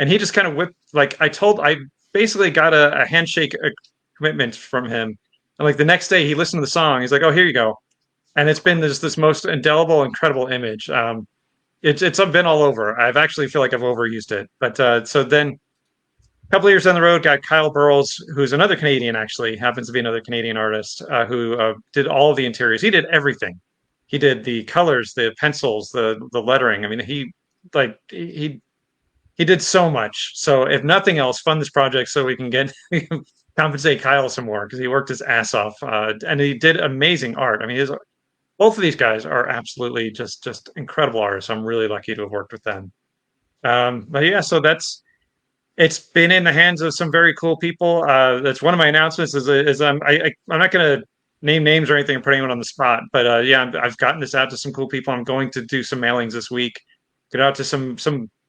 Speaker 1: And he just kind of whipped, like I basically got a handshake commitment from him. And like the next day he listened to the song. He's like, oh, here you go. And it's been this most indelible, incredible image. It's been all over. I've actually feel like I've overused it. But so then a couple of years down the road, got Kyle Burrows, who's another Canadian, actually happens to be another Canadian artist who did all of the interiors. He did everything. He did the colors, the pencils, the lettering. I mean, he did so much. So if nothing else, fund this project so we can get compensate Kyle some more because he worked his ass off and he did amazing art. I mean, both of these guys are absolutely just incredible artists. I'm really lucky to have worked with them. But yeah, so it's been in the hands of some very cool people. That's one of my announcements. I'm not going to name names or anything and put anyone on the spot, but yeah, I've gotten this out to some cool people. I'm going to do some mailings this week. Get out to some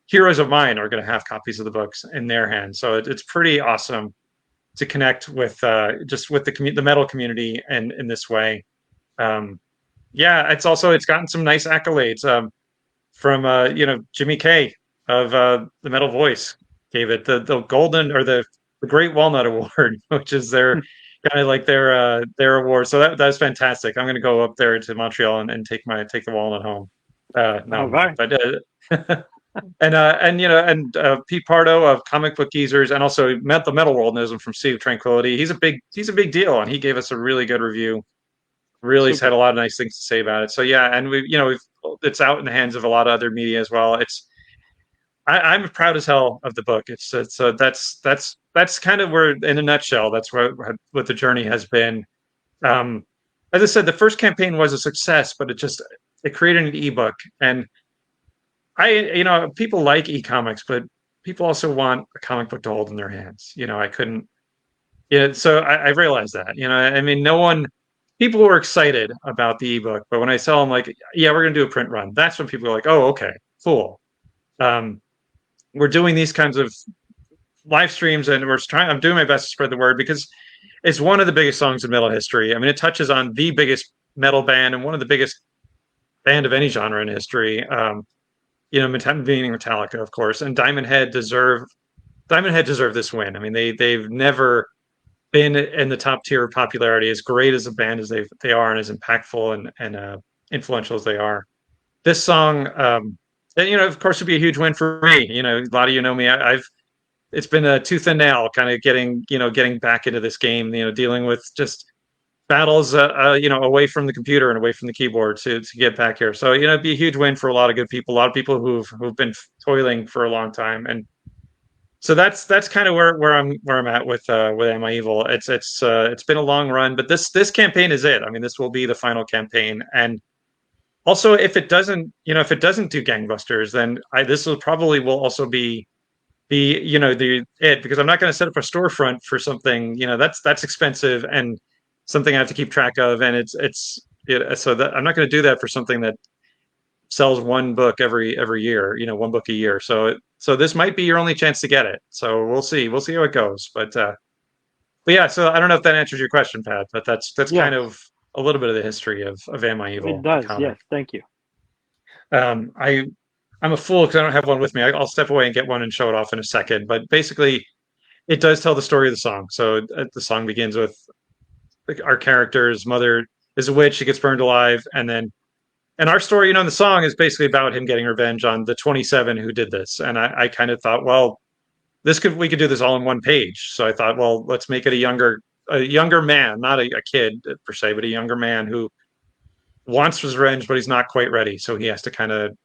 Speaker 1: heroes of mine are going to have copies of the books in their hands. So it's pretty awesome to connect with just with the metal community and in this way. Yeah, it's gotten some nice accolades from Jimmy K of the Metal Voice gave it the golden or the Great Walnut Award, which is their kind of like their award. So that's fantastic. I'm going to go up there to Montreal and take the walnut home. No,
Speaker 2: right.
Speaker 1: but and Pete Pardo of Comic Book Geezers, and also the Metal World knows him from Sea of Tranquility. He's a big deal, and he gave us a really good review. Really had a lot of nice things to say about it. So yeah, and it's out in the hands of a lot of other media as well. I'm proud as hell of the book. That's kind of where, in a nutshell, that's what the journey has been. As I said, the first campaign was a success, but it created an ebook, and people like e-comics, but people also want a comic book to hold in their hands. I couldn't. So I realized that. I mean, people were excited about the ebook, but when I tell them like, yeah, we're gonna do a print run, that's when people are like, oh, okay, cool. We're doing these kinds of live streams, and I'm doing my best to spread the word because it's one of the biggest songs in metal history. I mean, it touches on the biggest metal band and one of the biggest band of any genre in history. Meaning Metallica, of course, and Diamond Head deserve this win. I mean, they've never been in the top tier of popularity, as great as a band as they are, and as impactful and influential as they are. This song, of course, would be a huge win for me. A lot of you know me. It's been a tooth and nail, kind of getting back into this game. Dealing with just battles, away from the computer and away from the keyboard to get back here. So it'd be a huge win for a lot of good people, a lot of people who've been toiling for a long time, and so that's kind of where I'm at with Am I Evil. It's been a long run, but this campaign is it. I mean, this will be the final campaign, and also if it doesn't do gangbusters, then this will also be because I'm not going to set up a storefront for something that's expensive and something I have to keep track of, and so that I'm not going to do that for something that sells one book every year, one book a year. So this might be your only chance to get it. So we'll see how it goes. But yeah, so I don't know if that answers your question, Pat, but that's kind of a little bit of the history of Am I Evil?
Speaker 2: It does, yes. Thank you.
Speaker 1: I'm a fool because I don't have one with me. I'll step away and get one and show it off in a second. But basically, it does tell the story of the song. So the song begins with our character's mother is a witch. She gets burned alive, and our story, in the song is basically about him getting revenge on the 27 who did this. And I kind of thought, well, we could do this all in one page. So I thought, well, let's make it a younger man, not a kid per se, but a younger man who wants his revenge, but he's not quite ready. So he has to kind of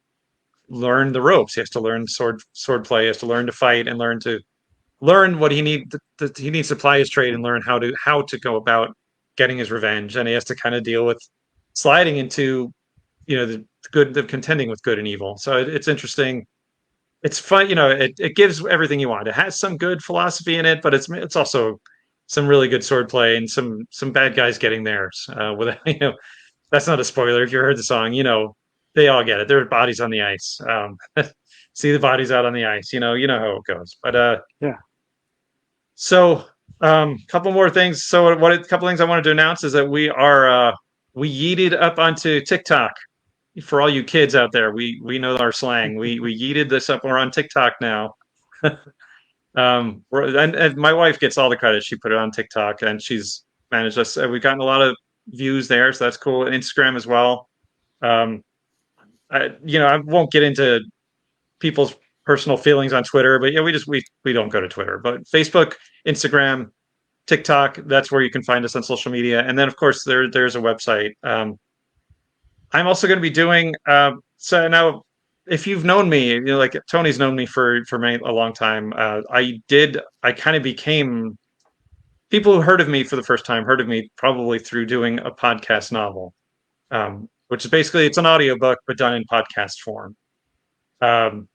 Speaker 1: learn the ropes. He has to learn sword play. He has to learn to fight and learn what he needs to apply his trade and learn how to go about getting his revenge. And he has to kind of deal with sliding into the contending with good and evil. So it's interesting. It's fun. It gives everything you want. It has some good philosophy in it, but it's also some really good swordplay and some bad guys getting theirs. With that's not a spoiler. If you heard the song, they all get it. There are bodies on the ice. See the bodies out on the ice. You know how it goes. But
Speaker 2: Yeah.
Speaker 1: so couple more things. So a couple things I wanted to announce is that we yeeted up onto TikTok. For all you kids out there, we know our slang. We yeeted this up. We're on TikTok now. And my wife gets all the credit. She put it on TikTok, and she's managed us. We've gotten a lot of views there, so that's cool. And Instagram as well. I won't get into people's personal feelings on Twitter, but yeah, we don't go to Twitter, but Facebook, Instagram, TikTok. That's where you can find us on social media, and then of course there's a website. I'm also going to be doing so now. If you've known me, like Tony's known me for a long time. I kind of became people who heard of me for the first time heard of me probably through doing a podcast novel, which is basically it's an audiobook but done in podcast form. Um,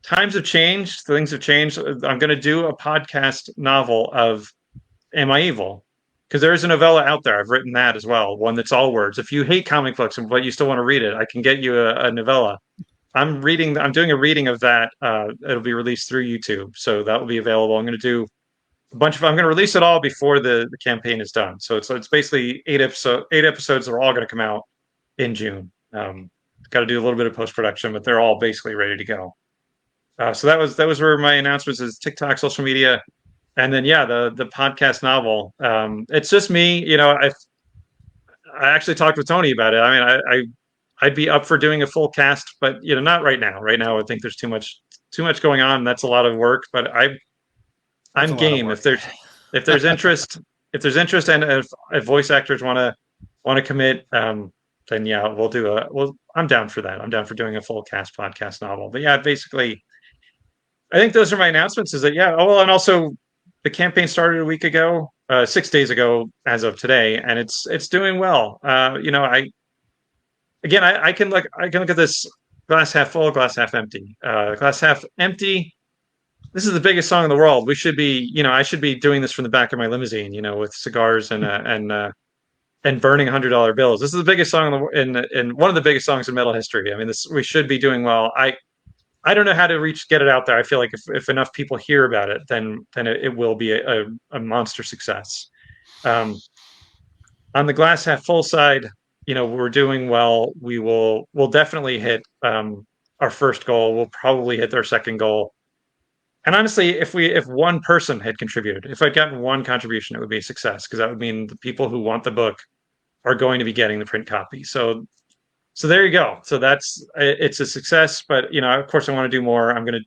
Speaker 1: Times have changed, things have changed. I'm going to do a podcast novel of Am I Evil? Because there is a novella out there. I've written that as well, one that's all words. If you hate comic books but you still want to read it, I can get you a novella. I'm doing a reading of that. It'll be released through YouTube, so that will be available. I'm going to do I'm going to release it all before the campaign is done. So it's basically eight episodes that are all going to come out in June. Got to do a little bit of post production, but they're all basically ready to go. So that was where my announcements is TikTok, social media, and then the podcast novel. It's just me. I actually talked with Tony about it. I mean, I'd be up for doing a full cast, but not right now. Right now, I think there's too much going on. That's a lot of work, but I'm game if there's interest and if voice actors want to commit, then I'm down for that. I'm down for doing a full cast podcast novel. But yeah, basically, I think those are my announcements. Is that and also the campaign started a week ago, 6 days ago as of today, and it's doing well. I can look at this glass half full, glass half empty. Glass half empty. This is the biggest song in the world. We should be, I should be doing this from the back of my limousine, with cigars and burning $100 bills. This is the biggest song in one of the biggest songs in metal history. I mean, we should be doing well. I don't know how to get it out there. I feel like if enough people hear about it, then it will be a monster success. On the glass half full side, we're doing well. We'll definitely hit our first goal. We'll probably hit our second goal. And honestly, if one person had contributed, if I'd gotten one contribution, it would be a success because that would mean the people who want the book are going to be getting the print copy. So there you go. So it's a success. But of course, I want to do more. I'm going to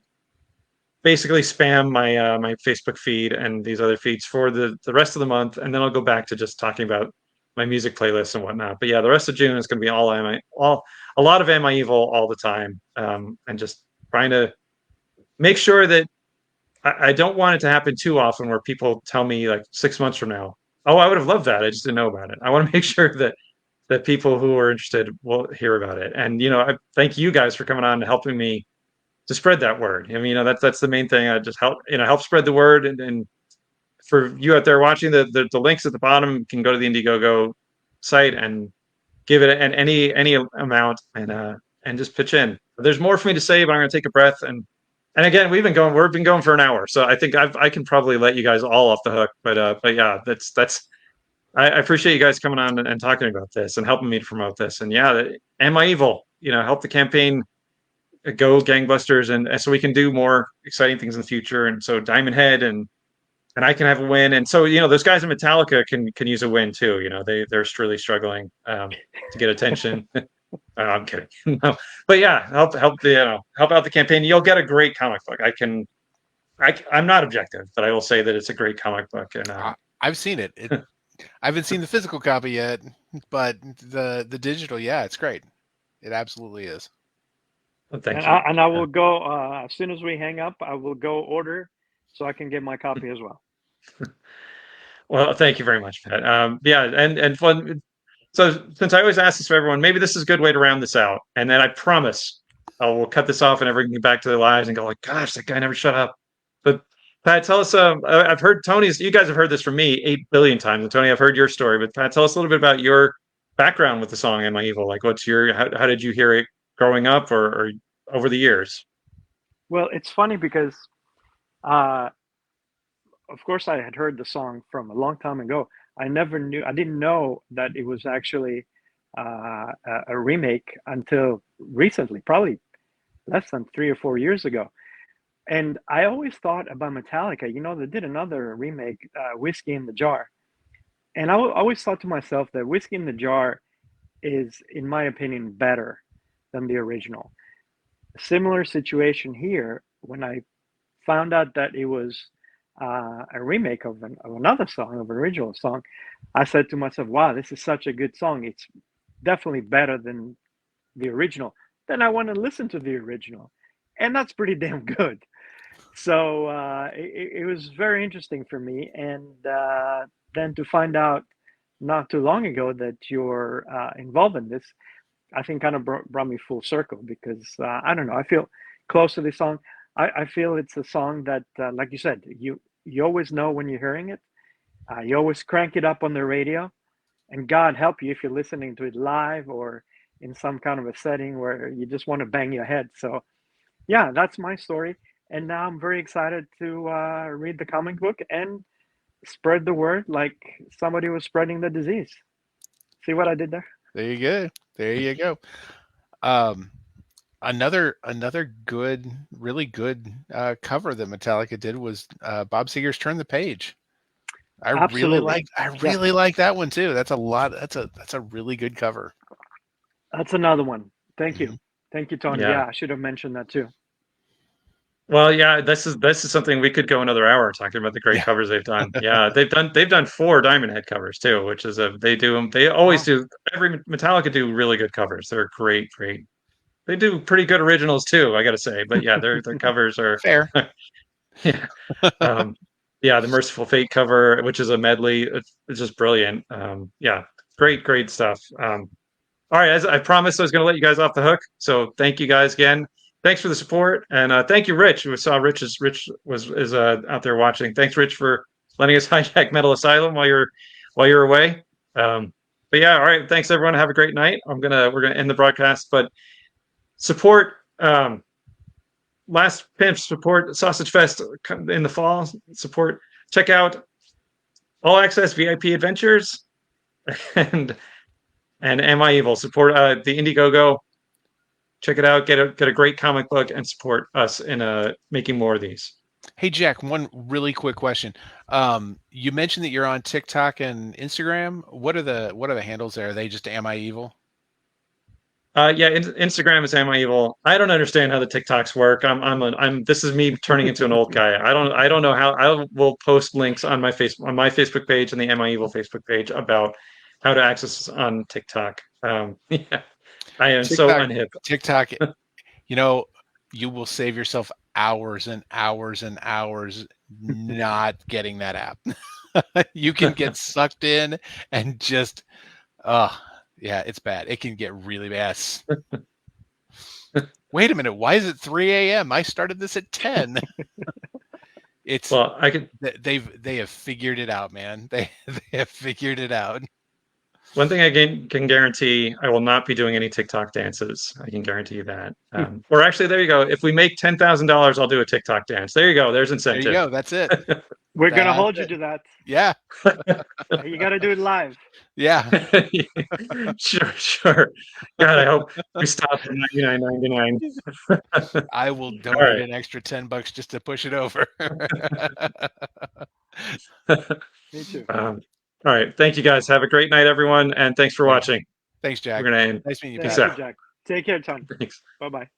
Speaker 1: basically spam my Facebook feed and these other feeds for the rest of the month, and then I'll go back to just talking about my music playlists and whatnot. But yeah, the rest of June is going to be a lot of Am I Evil all the time, and just trying to make sure that I don't want it to happen too often where people tell me like 6 months from now, oh, I would have loved that. I just didn't know about it. I want to make sure that people who are interested will hear about it. And, I thank you guys for coming on and helping me to spread that word. I mean, that's the main thing. I just help spread the word. And for you out there watching, the links at the bottom can go to the Indiegogo site and give it any amount and just pitch in. There's more for me to say, but I'm going to take a breath and again, we've been going for an hour, so I think I can probably let you guys all off the hook. But yeah, I appreciate you guys coming on and talking about this and helping me to promote this. And Am I Evil? Help the campaign go gangbusters, and so we can do more exciting things in the future. And so Diamond Head and and I can have a win. And so, those guys in Metallica can use a win too. They're really struggling to get attention. I'm kidding. No. But yeah, help out the campaign. You'll get a great comic book. I'm not objective, but I will say that it's a great comic book. And
Speaker 3: I've seen it. I haven't seen the physical copy yet, but the digital, yeah, it's great. It absolutely is.
Speaker 1: thank you.
Speaker 2: I will go as soon as we hang up. I will go order so I can get my copy as well.
Speaker 1: Well, thank you very much, Pat. Yeah, and fun. So since I always ask this for everyone, maybe this is a good way to round this out. And then I promise we'll cut this off and everyone get back to their lives and go like, gosh, that guy never shut up. But Pat, tell us. I've heard Tony's. You guys have heard this from me 8 billion times. And Tony, I've heard your story. But Pat, tell us a little bit about your background with the song "Am I Evil?" Like, how did you hear it growing up or over the years?
Speaker 2: Well, it's funny because, of course, I had heard the song from a long time ago. I didn't know that it was actually a remake until recently, probably less than 3 or 4 years ago. And I always thought about Metallica. They did another remake, Whiskey in the Jar. And I always thought to myself that Whiskey in the Jar is, in my opinion, better than the original. Similar situation here. When I found out that it was a remake of another song, of an original song, I said to myself, wow, this is such a good song. It's definitely better than the original. Then I want to listen to the original. And that's pretty damn good. So it was very interesting for me. And then to find out not too long ago that you're involved in this, I think kind of brought me full circle because I don't know, I feel close to this song. I feel it's a song that, like you said, you always know when you're hearing it. You always crank it up on the radio, and God help you if you're listening to it live or in some kind of a setting where you just want to bang your head. So, yeah, that's my story. And now I'm very excited to read the comic book and spread the word like somebody was spreading the disease. See what I did there?
Speaker 3: There you go. There you go. Another good, really good cover that Metallica did was Bob Seger's "Turn the Page." I
Speaker 2: Absolutely.
Speaker 3: really like that one too. That's a really good cover.
Speaker 2: That's another one. Thank you. Thank you, Tony.
Speaker 1: Yeah.
Speaker 2: Yeah, I should have mentioned that too.
Speaker 1: Well, yeah, this is something we could go another hour talking about the great covers they've done. Yeah, they've done 4 Diamond Head covers too, which is they always do. Every Metallica do really good covers. They're great. They do pretty good originals too, I got to say. But yeah, their covers are
Speaker 3: fair.
Speaker 1: Yeah. Yeah, the Merciful Fate cover, which is a medley, it's just brilliant. Yeah, great stuff. All right, as I promised, I was going to let you guys off the hook. So thank you guys again. Thanks for the support, and thank you, Rich. We saw Rich is out there watching. Thanks, Rich, for letting us hijack Metal Asylum while you're away. But yeah, all right. Thanks, everyone. Have a great night. We're gonna end the broadcast, but support. Last pinch, support Sausage Fest in the fall. Support. Check out All Access VIP Adventures and Am I Evil? Support the Indiegogo. Check it out. Get a great comic book and support us in making more of these.
Speaker 3: Hey Jack, one really quick question. You mentioned that you're on TikTok and Instagram. What are the handles there? Are they just Am I Evil?
Speaker 1: Yeah, Instagram is Am I Evil. I don't understand how the TikToks work. This is me turning into an old guy. I don't know how. I will post links on my Facebook page and the Am I Evil Facebook page about how to access on TikTok. Yeah, I am so unhip.
Speaker 3: TikTok, you will save yourself hours and hours and hours not getting that app. You can get sucked in and just, yeah, it's bad. It can get really bad. Wait a minute. Why is it 3 a.m.? I started this at 10. They have figured it out, man. They have figured it out.
Speaker 1: One thing I can guarantee, I will not be doing any TikTok dances. I can guarantee you that. Or actually, there you go. If we make $10,000, I'll do a TikTok dance. There you go. There's incentive.
Speaker 3: There you go. That's it.
Speaker 2: We're going to hold you to that.
Speaker 3: Yeah.
Speaker 2: You got to do it live.
Speaker 3: Yeah.
Speaker 1: Sure. God, I hope we stop at $99.99.
Speaker 3: I will donate an extra $10 just to push it over.
Speaker 2: Me too.
Speaker 1: All right. Thank you guys. Have a great night, everyone. And thanks for
Speaker 3: Hey,
Speaker 1: watching.
Speaker 3: thanks, Jack.
Speaker 1: We're going to end.
Speaker 3: Nice meeting you.
Speaker 1: Peace
Speaker 2: Thank
Speaker 3: Pat.
Speaker 2: you,
Speaker 1: out.
Speaker 2: Jack. Take care, Tom.
Speaker 1: Thanks.
Speaker 2: Bye bye.